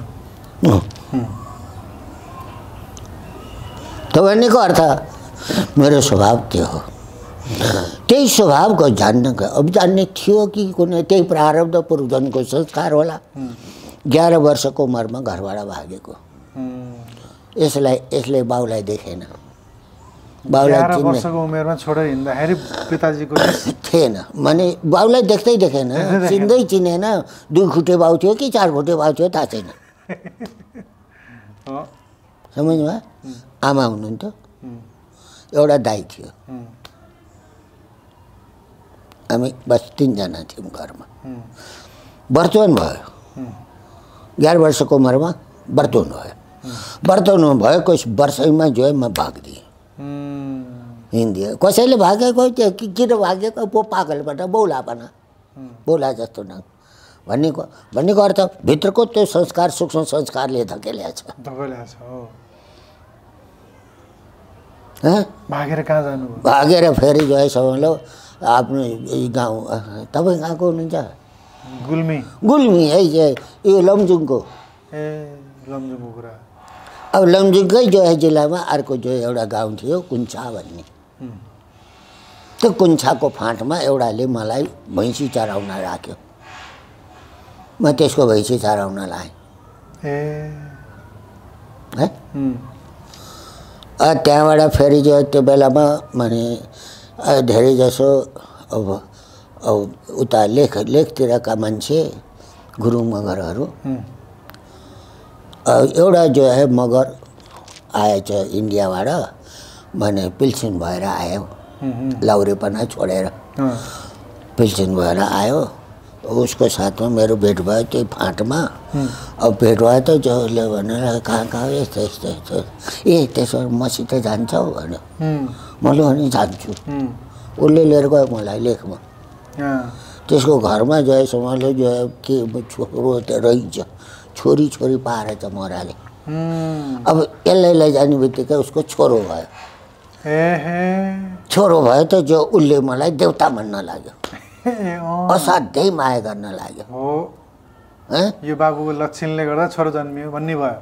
Speaker 3: त भन्नेको अर्थ मेरो स्वभाव त्यो हो। त्यही स्वभावको जान्न, अब जान्ने थियो कि कुनै त्यही प्रारब्ध पूर्वजन्मको संस्कार होला। 11 वर्षको उमेरमा घरबाट भागेको, यसले बाउलाई देखेन।
Speaker 2: 11 वर्षको उमेरमा छोडेर हिँड्दाखेरि पिताजीको
Speaker 3: थिएन, माने बाउलाई देख्दै देखेन, चिन्दै चिनेन। 2 खुटे बाउ थियो कि 4 खुटे बाउ थियो थाहा छैन। समझ्नुभयो? आमा हुनुहुन्थ्यो, एउटा दाइ थियो, हामी बस 3 जना थियौँ घरमा। वर्तमान भयो, 11 वर्षको उमेरमा वर्तमान भयो। वर्तमान भएको वर्षैमा जो है म भागिदिएँ, हिँडिदिएँ। कसैले भागेको किन भागेको पो पागलबाट बौलापना, बौला जस्तो न भन्नेको अर्थ भित्रको त्यो संस्कार, सूक्ष्म संस्कारले धकेल्याछ।
Speaker 2: भागेर कहाँ जानु?
Speaker 3: भागेर फेरि जो है सबैले आफ्नो गाउँ, तपाईँ कहाँको हुनुहुन्छ? गुल्मी है, यो लमजुङको।
Speaker 2: लमजुङको कुरा।
Speaker 3: अब लमजुङकै जो है जिल्लामा अर्को जो एउटा गाउँ थियो कुन्छा भन्ने। त्यो कुन्छाको फाँटमा एउटाले मलाई भैँसी चराउन राख्यो। म त्यसको भैँसी चराउन लाएँ। त्यहाँबाट फेरि जो त्यो बेलामा माने धेरै जसो अब उता लेखतिरका मान्छे गुरुङ मगरहरू, एउटा जो है मगर आएछ इन्डियाबाट, माने पिल्सिन भएर आयो, लाउरेपना छोडेर पिल्सिन भएर आयो। उसको साथमा मेरो भेट भयो त्यही फाँटमा। अब भेट भयो त जसले भनेर कहाँ यस्तो त्यसो मसित जान्छौ भन्यो। मैले भने जान्छु। उसले लिएर गयो मलाई लेखमा। त्यसको घरमा जयसम्मले जो के छोरो रहेछ, छोरी पारेछ मराले। अब यसलाई लैजाने बित्तिकै उसको छोरो भयो। छोरो भयो त जो उसले मलाई देउता भन्न लाग्यो, असाध्यै माया गर्न लाग्यो।
Speaker 2: यो बाबुको लक्षणले गर्दा छोरो जन्मियो भन्ने भयो।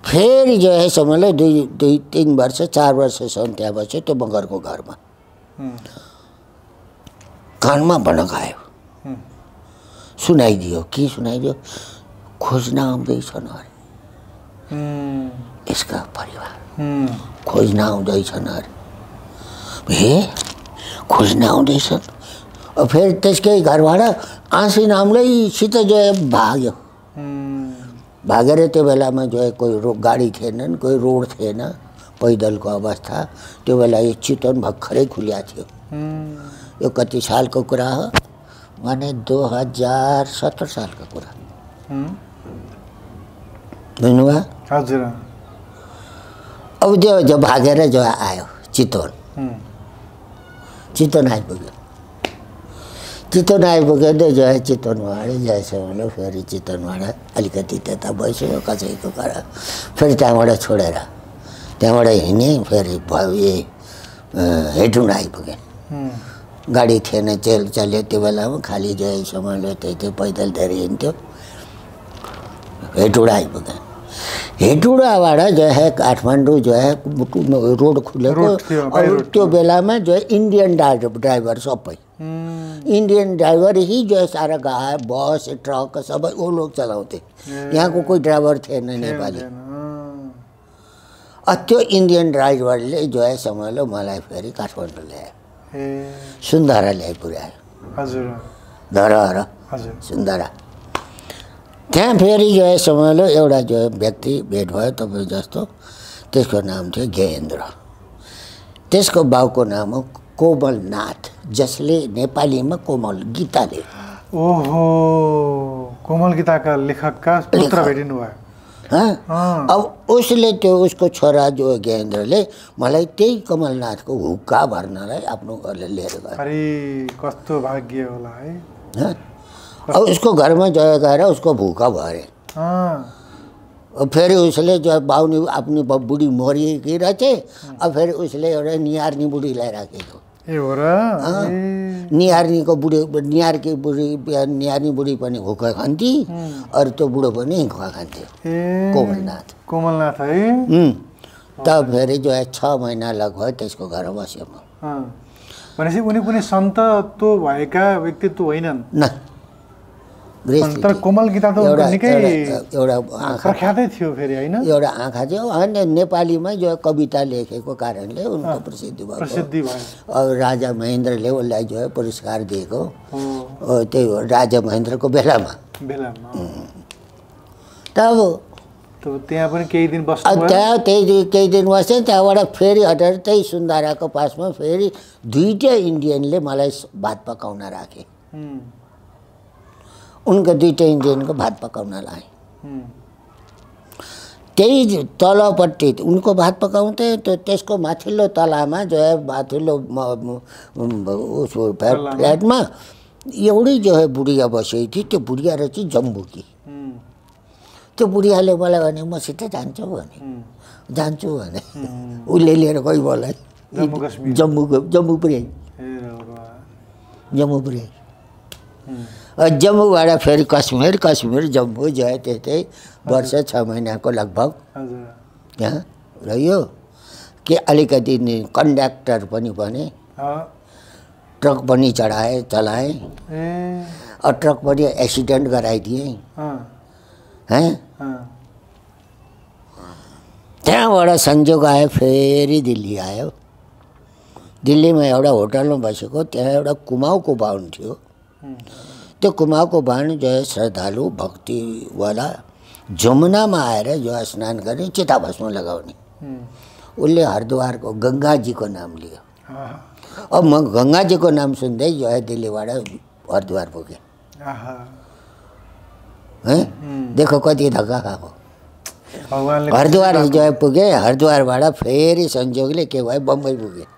Speaker 3: फेरि जो है समयले 2-3 वर्ष 4 वर्षसम्म त्यहाँ बस्यो त्यो मगरको घरमा। कानमा भनक आयो, सुनाइदियो। के सुनाइदियो? खोज्न आउँदैछन् अरे यसका परिवार, खोज्न आउँदैछन् अरे। हे खोज्न आउँदैछन्। फेरि त्यसकै घरबाट आँसी नामले सित जो भाग्यो। भागेर त्यो बेलामा जो कोही गाडी थिएनन्, कोही रोड थिएन, पैदलको अवस्था। त्यो बेला यो चितवन भर्खरै खुल्या थियो। यो कति सालको कुरा हो भने 2017 सालको कुरा। बुझ्नुभयो?
Speaker 2: हजुर।
Speaker 3: अब जो भागेर जो आयो चितवन, चितवन आइपुग्यो। चितवन आइपुग्यो त जो चितवनबाट जयसम्म फेरि चितवनबाट अलिकति त्यता बस्यो कसैको घर। फेरि त्यहाँबाट छोडेर त्यहाँबाट हिँडेँ। फेरि हेटुङ आइपुगेँ। गाडी थिएन, चल्यो त्यो बेलामा, खालि जयसम्म त्यही पैदल धेरै हिँड्थ्यो। हेटुडा आइपुगेँ। हेटुडाबाट जो है काठमाडौँ जो है रोड खुलेको। त्यो बेलामा जो है इन्डियन ड्राइभर सबै इंडियन ड्राइवर ही जो है सारा गाय बस ट्रक सब वो लोग चलाते। यहाँ को कोई ड्राइवर थे नहीं नेपाली। त्यो इंडियन ड्राइभरले जो है सम्हाल्यो मलाई फेरि काठमाडौँ ल्यायो। सुन्धारा ल्याइ पुर्यायो।
Speaker 2: हजुर।
Speaker 3: धरहरा
Speaker 2: हजुर
Speaker 3: सुन्धारा। त्यहाँ फेरि जो है सम्हाल्यो एउटा जो व्यक्ति भेट भयो तपाईँ जस्तो। त्यसको नाम थियो ज्ञेन्द्र। त्यसको बाउको नाम हो कोमलनाथ, जसले नेपालीमा कोमल गीताले।
Speaker 2: ओहो, कोमल गीताका लेखकका पुत्र भेटिनु भयो।
Speaker 3: अब उसले त्यो उसको छोरा जो ज्ञेन्द्रले मलाई त्यही कमलनाथको हुक्का भर्नलाई आफ्नो घरले लिएर गयो।
Speaker 2: अरे कस्तो भाग्य होला है।
Speaker 3: अब उसको घरमा गएर उसको भुका भरे। फेरि उसले जो बाउनी आफ्नो बुढी मरिएकी रहेछ। अब फेरि उसले एउटा निहार्नी बुढीलाई राखेको।
Speaker 2: ए हो र?
Speaker 3: निहार्नीको बुढी, निहार्नी बुढी पनि हुक्का खान्थे, अरू त्यो बुढो पनि हुक्का खान्थ्यो। कोमलनाथ।
Speaker 2: कोमलनाथ है।
Speaker 3: तब फेरि जो 6 महिना लगभग त्यसको घर बस्यो म।
Speaker 2: भनेपछि उनी कुनै सन्त तो भएका व्यक्तित्व होइनन्?
Speaker 3: न, गृहस्थी
Speaker 2: तर कोमल गीता त
Speaker 3: एउटा
Speaker 2: निकै
Speaker 3: एउटा आँखा
Speaker 2: प्रख्यातै थियो फेरि हैन
Speaker 3: एउटा आँखा थियो अनि नेपालीमा जो कविता लेखेको कारणले उनको प्रसिद्धि भयो
Speaker 2: प्रसिद्धि भयो
Speaker 3: अब राजा महेन्द्रले उसलाई जो पुरस्कार दिएको
Speaker 2: हो
Speaker 3: त्यही हो राजा महेन्द्रको बेलामा
Speaker 2: बेलामा
Speaker 3: तब
Speaker 2: त्यहाँ पनि केही दिन बस्नु
Speaker 3: अब त्यहाँ केही दिन बसेँ त्यहाँबाट फेरि हटेर त्यही सुन्दाराको पासमा फेरि दुईटा इन्डियनले मलाई भात पकाउन राखे उनको दुईटा इन्डियनको भात पकाउन लाए त्यही तलपट्टि उनको भात पकाउँथे त्यसको माथिल्लो तलामा जो है माथिल्लो उसको फ्ल्याटमा एउटै जो है बुढिया बसेकी थिए त्यो बुढिया रहेछ जम्बुकी त्यो बुढियाले मलाई भने मसित जान्छु भने जान्छु भने उसले लिएर गई मलाई जम्मू पुर्याइ जम्मूबाट फेरि कश्मीर जम्मू जो है त्यस्तै वर्ष 6 महिनाको लगभग त्यहाँ रह्यो के अलिकति कन्डक्टर पनि बने ट्रक पनि चलाएँ ट्रक पनि एक्सिडेन्ट गराइदिएँ त्यहाँबाट संजोग आयो फेरि दिल्ली आयो दिल्लीमा एउटा होटलमा बसेको त्यहाँ एउटा कुमाऊको बाहुन थियो त्यो कुमाऊको बाहुन जो है श्रद्धालु भक्तिवाला जमुनामा आएर जो स्नान गर्ने चिता भस्म लगाउने उसले हरिद्वारको गङ्गाजीको नाम लियो अब म गङ्गाजीको नाम सुन्दै जो है दिल्लीबाट हरिद्वार पुगेँ देखो कति धक्का खाएको हरिद्वार जो है पुगेँ हरिद्वारबाट फेरि संजोगले के भयो बम्बई पुगेँ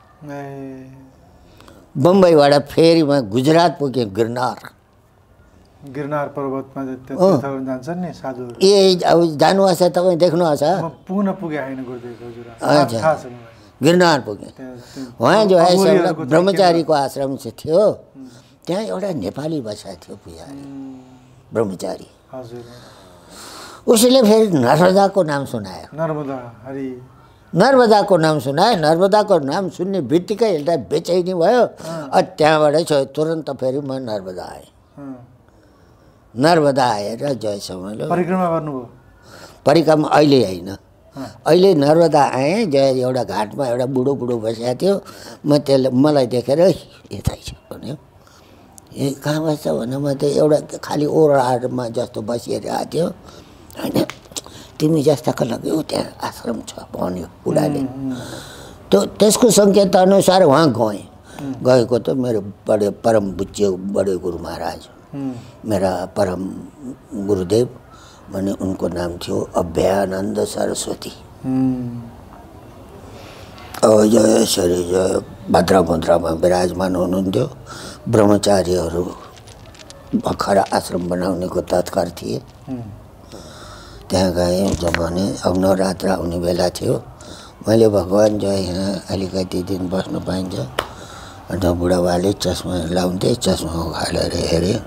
Speaker 3: बम्बईबाट फेरि म गुजरात पुगेँ
Speaker 2: गिरनार पर्वतमा तीर्थहरू जान्छन् नि साधुहरू
Speaker 3: ए अब जानुभएको छ तपाईँ देख्नुभएको छ
Speaker 2: पुग्न पुगे होइन गुरुदेव हजुर
Speaker 3: अच्छा गिरनार पुगेँ वहाँ जो है ब्रह्मचारीको आश्रम चाहिँ थियो त्यहाँ एउटा नेपाली बसेको थियो पुजारी ब्रह्मचारी
Speaker 2: हजुर
Speaker 3: उसले फेरि नर्मदाको नाम सुनायो नर्मदाको नाम सुनायो नर्मदाको नाम सुन्ने बित्तिकै एउटा बेचैनी भयो त्यहाँबाट तुरन्त फेरि म नर्मदा आएँ नर्मदा आएर जयसम्म
Speaker 2: परिक्रमा गर्नुभयो
Speaker 3: परिक्रमा अहिले होइन अहिले नर्मदा आएँ जय एउटा घाटमा एउटा बुढो बसेको थियो म त्यसले मलाई देखेर यतै छ भन्यो ए कहाँ बस्छ भने म त एउटा खालि ओरारमा जस्तो बसिरहेको थियो होइन तिमी जस्ताको लग्यो त्यहाँ आश्रम छ भन्यो बुढाले त्यसको सङ्केत अनुसार उहाँ गएको त मेरो बडे परम पूज्य बडे गुरु महाराज मेरा परम गुरुदेव भने उनको नाम थियो अभयानन्द सरस्वती अब जो यसरी जो भद्रमुद्रामा विराजमान हुनुहुन्थ्यो ब्रह्मचारीहरू भर्खर आश्रम बनाउनेको तत्पर थिए त्यहाँ गएँ जब भने अब नवरात्र आउने बेला थियो मैले भगवान् जो यहाँ अलिकति दिन बस्नु पाइन्छ अन्त बुढाबाले चस्मा लाउँथे चस्मा उखालेर हेरेँ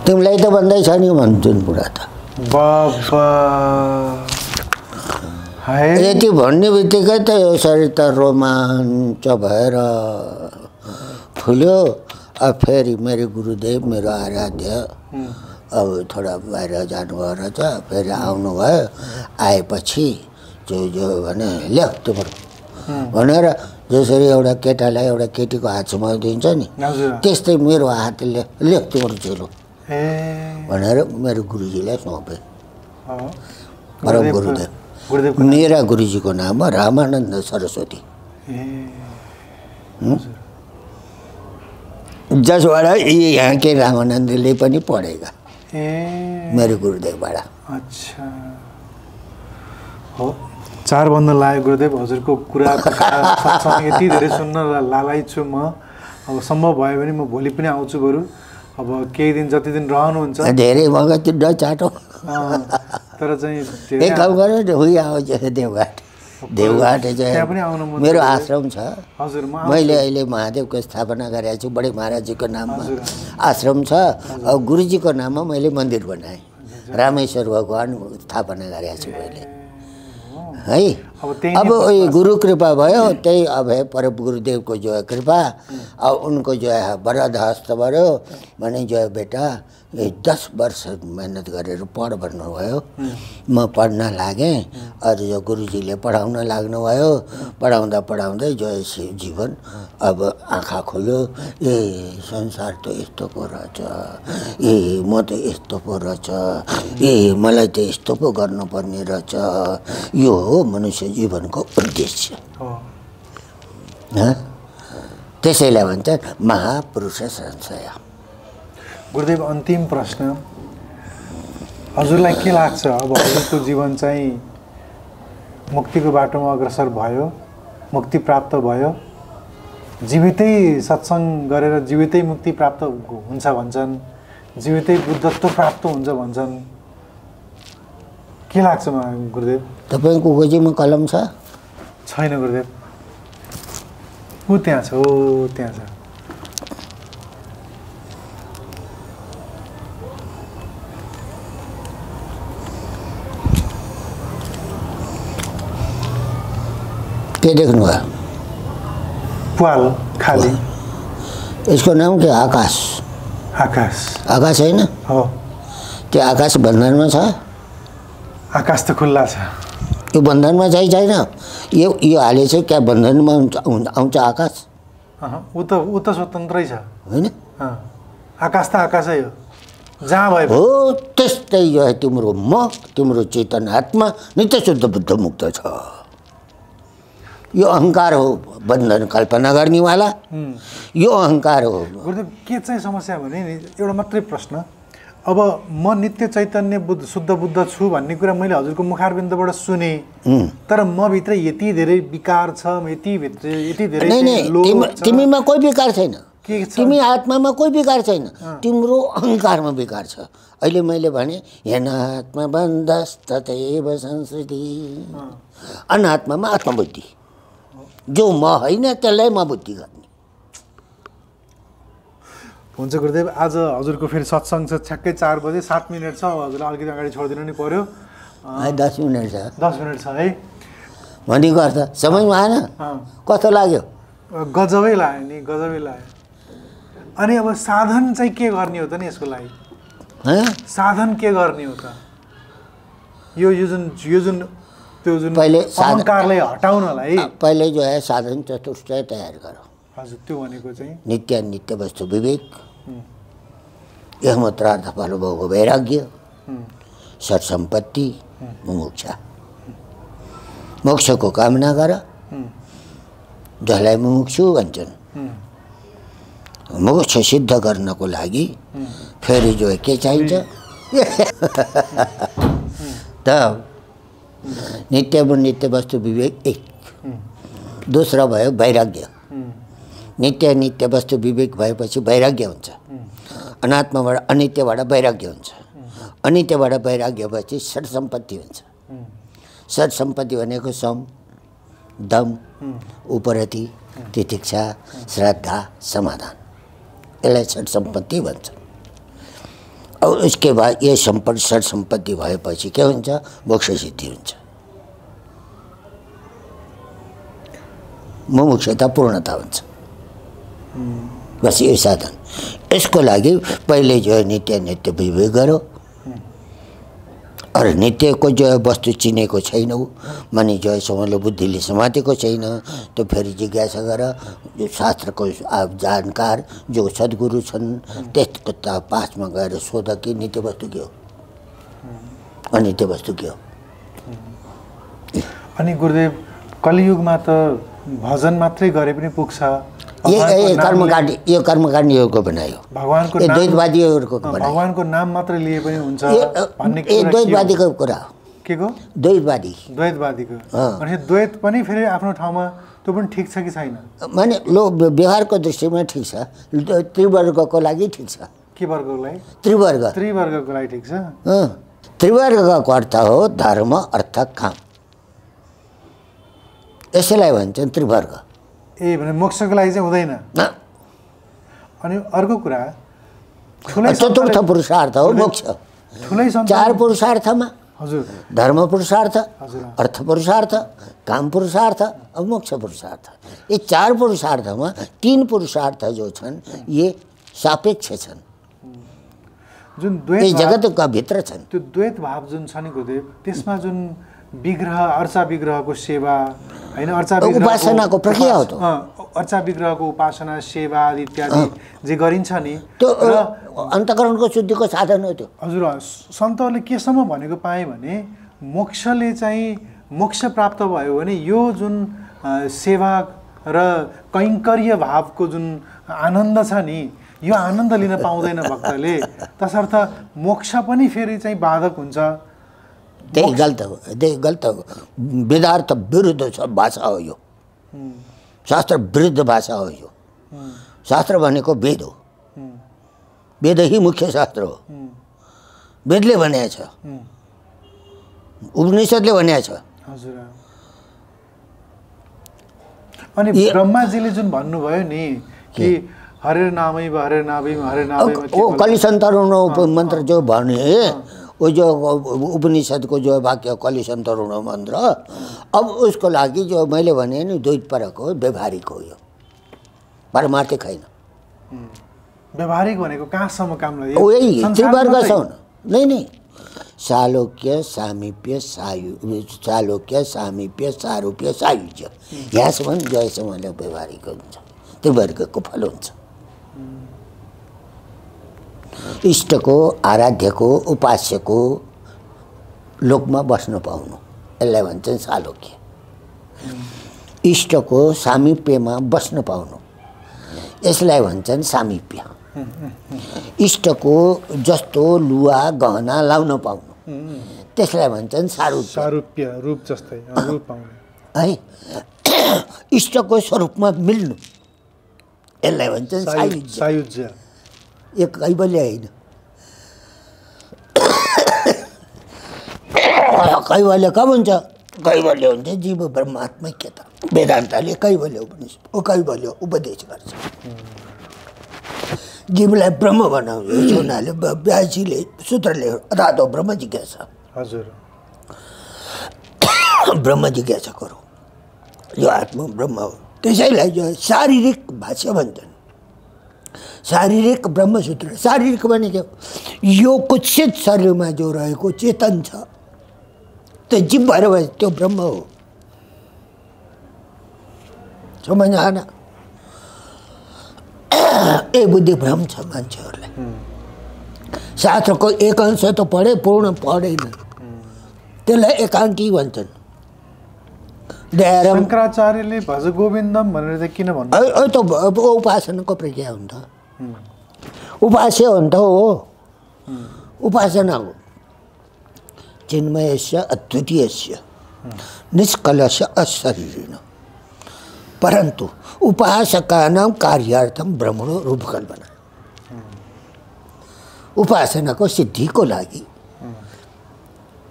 Speaker 3: तिमीलाई त भन्दैछ नि भन्छन् बुढा त यति भन्ने बित्तिकै त यो शरीर त रोमाञ्च भएर फुल्यो अब फेरि मेरो गुरुदेव मेरो आराध्य अब थोडा बाहिर जानुभयो रहेछ फेरि आउनुभयो आएपछि जो भने ल्याउ तिम्रो भनेर जसरी एउटा केटालाई एउटा केटीको हात समाइदिन्छ नि त्यस्तै मेरो हातले ल्याउ तिम्रो चेलो भनेर मेरो गुरुजीलाई सुम्पेँ परम गुरुदेव मेरा गुरुजीको नाम हो रामानन्द सरस्वती जसबाट यहाँ के रामानन्दले पनि पढेका मेरो गुरुदेवबाट
Speaker 2: अच्छा हो 4 बन्द लाग्यो गुरुदेव हजुरको कुरा यति धेरै सुन्न लालाइ छु म अब सम्भव भयो भने म भोलि पनि आउँछु बरु अब केही दिन जति दिन रहनुहुन्छ
Speaker 3: धेरै मगज चाटो
Speaker 2: तर चाहिँ
Speaker 3: एक काम गरेर हुई आउँछ देवघाट चाहिँ मेरो आश्रम छ
Speaker 2: हजुर
Speaker 3: मैले अहिले महादेवको स्थापना गरेको छु बडे महाराजजीको नाममा आश्रम छ अब गुरुजीको नाममा मैले मन्दिर बनाएँ रामेश्वर भगवान स्थापना गरेको छु मैले है। अब गुरु कृपा भयो, त्यही अब है परम गुरुदेव को जो है कृपा, अब उनको जो है वरद हस्त भयो भने जो है बेटा 10 वर्ष मेहनत गरेर पढ भन्नुभयो। म पढ्न लागेँ, अरू जो गुरुजीले पढाउन लाग्नुभयो। पढाउँदा पढाउँदै जो है जीवन अब आँखा खोल्यो, ए संसार त यस्तो पो रहेछ, ए म त यस्तो पो रहेछ, ए मलाई त यस्तो पो गर्नुपर्ने रहेछ, यो हो मनुष्य जीवनको उद्देश्य। त्यसैलाई भन्छ महापुरुष संशय।
Speaker 2: गुरुदेव, अन्तिम प्रश्न, हजुरलाई के लाग्छ अब हजुरको जीवन चाहिँ मुक्तिको बाटोमा अग्रसर भयो, मुक्ति प्राप्त भयो, जीवितै सत्सङ्ग गरेर जीवितै मुक्ति प्राप्त हुन्छ भन्छन्, जीवितै बुद्धत्व प्राप्त हुन्छ भन्छन्, के लाग्छ गुरुदेव?
Speaker 3: तपाईँको गोजीमा कलम छ?
Speaker 2: छैन गुरुदेव। ऊ त्यहाँ छ, ओ त्यहाँ छ।
Speaker 3: के देख्नुभयो?
Speaker 2: पाल खाली।
Speaker 3: यसको नाम के? आकाश।
Speaker 2: आकाश।
Speaker 3: आकाश होइन?
Speaker 2: हो।
Speaker 3: त्यो आकाश बन्धनमा छ?
Speaker 2: आकाश त खुल्ला छ।
Speaker 3: यो बन्धनमा चाहिँ छैन। यो हाले चाहिँ क्या बन्धनमा आउँछ आकाश?
Speaker 2: ऊ त स्वतन्त्रै छ
Speaker 3: होइन?
Speaker 2: आकाश त आकाशै हो, जहाँ भए
Speaker 3: हो। त्यस्तै यो है तिम्रो म, तिम्रो चेतन आत्मा नित्य शुद्ध बुद्ध मुक्त छ। यो अहङ्कार हो बन्धन कल्पना गर्नेवाला, यो अहङ्कार हो।
Speaker 2: गुरुदेव, के चाहिँ समस्या भने नि एउटा मात्रै प्रश्न, अब म नित्य चैतन्य बुद्ध शुद्ध बुद्ध छु भन्ने कुरा मैले हजुरको मुखारबिन्दबाट सुने, तर म भित्र यति धेरै विकार छ, यति धेरै
Speaker 3: तिमीमा कोही विकार छैन। तिमी आत्मामा कोही विकार छैन, तिम्रो अहङ्कारमा विकार छ। अहिले मैले भने हेनात्मा बन्धस्ततैव संस्कृति, अनात्मामा आत्मबुद्धि। जो म होइन त्यसलाई म बुद्धि गर्ने।
Speaker 2: हुन्छ गुरुदेव, आज हजुरको फेरि सत्सङ्ग छ ठ्याक्कै 4 बजे, 7 मिनट छ। हजुरलाई अलिकति अगाडि छोडिदिनु नि पर्यो।
Speaker 3: 10 मिनट छ।
Speaker 2: 10 मिनट छ है
Speaker 3: भनेको अर्थ समझमा आएन? कस्तो लाग्यो?
Speaker 2: गजबै लाग्यो नि, गजबै लाग्यो। अनि अब साधन चाहिँ के गर्ने हो त नि यसको लागि? साधन के गर्ने हो त? यो जुन त्यो जुन अहङ्कारलाई हटाउनलाई
Speaker 3: पहिले जो है साधन चतुष्टय तयार गरौँ।
Speaker 2: हजुर, त्यो भनेको चाहिँ
Speaker 3: नित्य नित्य वस्तु विवेक, यमत्रार्थ फलभोग वैराग्य, सत् सम्पत्ति, मुमुक्षा। मोक्षको कामना गर, जसलाई मुमुक्षु भन्छन्। मोक्ष सिद्ध गर्नको लागि फेरि जो के चाहिन्छ त नित्य वस्तु विवेक एक। दोस्रो भयो वैराग्य। नित्य वस्तु विवेक भएपछि वैराग्य हुन्छ। अनात्माबाट अनित्यबाट वैराग्य हुन्छ। अनित्यबाट वैराग्य भएपछि सत् सम्पत्ति हुन्छ। सत् सम्पत्ति भनेको सम, दम, उपरति, तितिक्षा, श्रद्धा, समाधान, यसलाई सत् सम्पत्ति भन्छ। और उसके बाद ये सत् सम्पत्ति भएपछि के हुन्छ? मोक्ष सिद्धि हुन्छ। मुमुक्षता पूर्णता हुन्छ। बस यो साधन। यसको लागि पहिले जो है नित्य विवेक गरो। और नित्य को जो है वस्तु चिनेको छैनौ, माने जो है समझलो बुद्धिले समातेको छैन, तो फेरि जिज्ञासा गर। जो शास्त्रको जानकार जो सद्गुरु छन् त्यसको पासमा गएर सोध कि नित्य वस्तु के हो, अनित्य वस्तु के हो।
Speaker 2: अनि गुरुदेव, कलियुगमा त भजन मात्रै गरे पनि पुग्छ।
Speaker 3: यो कर्मकाण्ड योगको बनायो।
Speaker 2: भगवानको
Speaker 3: नाम द्वैतवादीहरूको बनायो।
Speaker 2: भगवानको नाम मात्रै लिए पनि हुन्छ भन्ने
Speaker 3: कुरा द्वैतवादीको कुरा हो।
Speaker 2: केको? द्वैतवादीको। अनि द्वैत पनि फेरि आफ्नो ठाउँमा त्यो पनि ठिक छ कि छैन?
Speaker 3: माने व्यवहारको दृष्टिमा ठिक छ, त्रिवर्गको लागि ठिक छ।
Speaker 2: के वर्गको लागि? त्रिवर्गको लागि ठिक छ।
Speaker 3: त्रिवर्गको अर्थ हो धर्म, अर्थ, काम। यसैलाई भन्छन् त्रिवर्ग।
Speaker 2: ए भने मोक्षको लागि चाहिँ हुँदैन। अनि अर्को कुरा,
Speaker 3: चतुर्थ पुरुषार्थ हो मोक्ष। 4 पुरुषार्थमा
Speaker 2: हजुर
Speaker 3: धर्म पुरुषार्थ,
Speaker 2: हजुर
Speaker 3: अर्थ पुरुषार्थ, काम पुरुषार्थ और मोक्ष पुरुषार्थ। ये 4 पुरुषार्थमा 3 पुरुषार्थ जो छन् ये सापेक्ष छन्,
Speaker 2: जुन
Speaker 3: ये
Speaker 2: द्वैत
Speaker 3: जगतका भित्र छन्।
Speaker 2: त्यो द्वैत भाव जुन छ नि गुरुदेव, त्यसमा जुन विग्रह अर्चा विग्रहको सेवा हैन, अर्चा विग्रहको
Speaker 3: उपासनाको प्रक्रिया हो त।
Speaker 2: अर्चा विग्रहको उपासना सेवा आदि इत्यादि जे गरिन्छ नि,
Speaker 3: त्यो अन्तःकरणको शुद्धिको साधन हो त्यो।
Speaker 2: हजुर सन्तहरूले केसम्म भनेको पाएँ भने मोक्षले चाहिँ मोक्ष प्राप्त भयो भने यो जुन सेवा र कैङ्कर्य भावको जुन आनन्द छ नि, यो आनन्द लिन पाउँदैन भक्तले, तसर्थ मोक्ष पनि फेरि चाहिँ बाधक हुन्छ।
Speaker 3: त्यही गलत हो, त्यही गलत हो। वेदार्थ विरुद्ध भाषा हो यो, शास्त्र विरुद्ध भाषा हो यो। शास्त्र भनेको वेद हो, वेद ही मुख्य शास्त्र हो। वेदले भनेको छ, उपनिषदले भनेको छ।
Speaker 2: हजुर अनि ब्रह्माजीले जुन भन्नुभयो नि कि हरे नामै हरे नामै हरे नामै,
Speaker 3: ओ कलिसन्तरुण मन्त्र जो भने, वो जो उपनिषद को जो वाक्य कलिसन्तरुण मन्त्र, अब उसको लागि जो मैले भने नि द्वैत परक हो, व्यवहारिक हो, यो पारमार्थिक होइन।
Speaker 2: व्यवहारिक भनेको कहाँसम्म काम लाग्यो?
Speaker 3: यही त्रिवर्गसम्म। नहीं, सालोक्य सामिप्य सालोक्य सामिप्य सारूप्य सायुज्य, यहाँसम्म जयसम्म व्यवहारिक हुन्छ, त्रिवर्गको फल हुन्छ। इष्टको, आराध्यको, उपास्यको लोकमा बस्न पाउनु, यसलाई भन्छन् सालोक्य। इष्टको सामिप्यमा बस्न पाउनु, यसलाई भन्छन् सामिप्य। इष्टको जस्तो लुवा गहना लाउन पाउनु, त्यसलाई भन्छन् सारूप्य।
Speaker 2: सारूप्य रूप जस्तै रूप पाउनु
Speaker 3: है। इष्टको स्वरूपमा मिल्नु, यसलाई भन्छन्
Speaker 2: सायुज्य।
Speaker 3: यो कैवल्य होइन। कैवल्य कब हुन्छ? कैवल्य हुन्छ जीव ब्रह्मात्मैक्यता। वेदान्तले कैवल्य कैवल्य उपदेश गर्छ, जीवलाई ब्रह्म बनाउँछ। हुनाले व्यासीले सूत्रले अथातो ब्रह्म जिज्ञासा,
Speaker 2: हजुर
Speaker 3: ब्रह्म जिज्ञासा गरौँ, यो आत्मा ब्रह्म हो। त्यसैलाई जो शारीरिक भाष्य भन्छन्, शारीरिक ब्रह्मसूत्र। शारीरिक भनेको यो कुत्सित शरीरमा जो रहेको चेतन छ, त्यो जीव भएर भए त्यो ब्रह्म हो। समझ आएन? ए बुद्धि भ्रम छ मान्छेहरूलाई। शास्त्रको एक अंश त पढे, पूर्ण पढेन, त्यसलाई एकाङ्की भन्छन्।
Speaker 2: शङ्कराचार्यले भज गोविन्दम भनेर चाहिँ किन भन्नु?
Speaker 3: त उपासनाको प्रक्रिया हुन्छ, उपास्य हो नि त हो, उपासना हो। चिन्मयस्य अद्वितीयस्य निष्कलस्य अशरीरिण, परन्तु उपासकानां कार्यार्थम ब्रह्मणो रूपकल्पना। उपासनाको सिद्धिको लागि,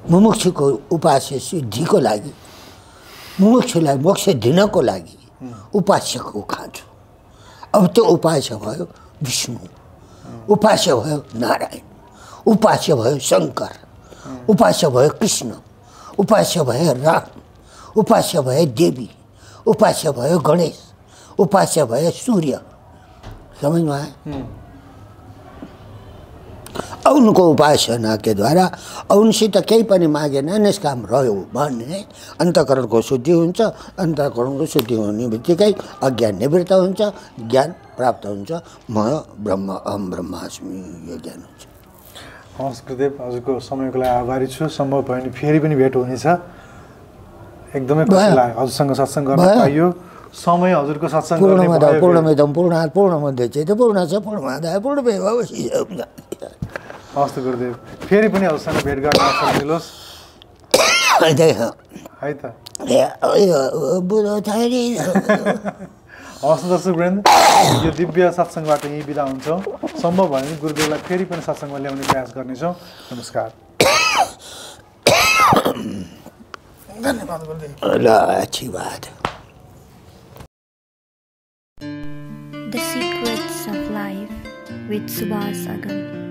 Speaker 3: मुमुक्षुको उपास्य सिद्धिको लागि, मुमुक्षुलाई मोक्ष दिनको लागि उपास्यको खाँचो। अब त्यो उपास्य भयो विष्णु, उपास्य भयो नारायण, उपास्य भयो शङ्कर, उपास्य भयो कृष्ण, उपास्य भयो राम, उपास्य भयो देवी, उपास्य भयो गणेश, उपास्य भयो सूर्य। समझमा आयो? उनको उपासना के द्वारा उनसित केही पनि मागेन, निष्काम रह्यो भने अन्तःकरणको शुद्धि हुन्छ। अन्तःकरणको शुद्धि हुने बित्तिकै अज्ञान निवृत्त हुन्छ, ज्ञान प्राप्त हुन्छ। म ब्रह्म अहम ब्रह्मास्मि, यो ज्ञान हुन्छ।
Speaker 2: हवस् गुरुदेव, हजुरको समयको लागि आभारी छु। सम्भव भयो भने फेरि पनि भेट हुनेछ। एकदमै खुसी लाग्यो हजुरसँग सत्सङ्ग गर्न पाइयो। समय हजुरको सत्सङ्ग गर्ने भयो।
Speaker 3: पूर्णमिदं पूर्णात् पूर्णमुदच्यते पूर्णस्य पूर्णमादाय पूर्णमेवावशिष्यते।
Speaker 2: हवस् गुरुदेव, फेरि पनि हजुरसँग भेट गर्न अवसर मिलोस् है त। हवस् दर्शकवृन्द, यो दिव्य सत्सङ्गबाट यहीँ बिदा हुन्छौँ। सम्भव भयो भने गुरुदेवलाई फेरि पनि सत्सङ्गमा ल्याउने प्रयास गर्नेछौँ। नमस्कार। धन्यवाद गुरुदेव।
Speaker 3: अच्छी बात।
Speaker 1: The Secrets of Life with Subhas Agam.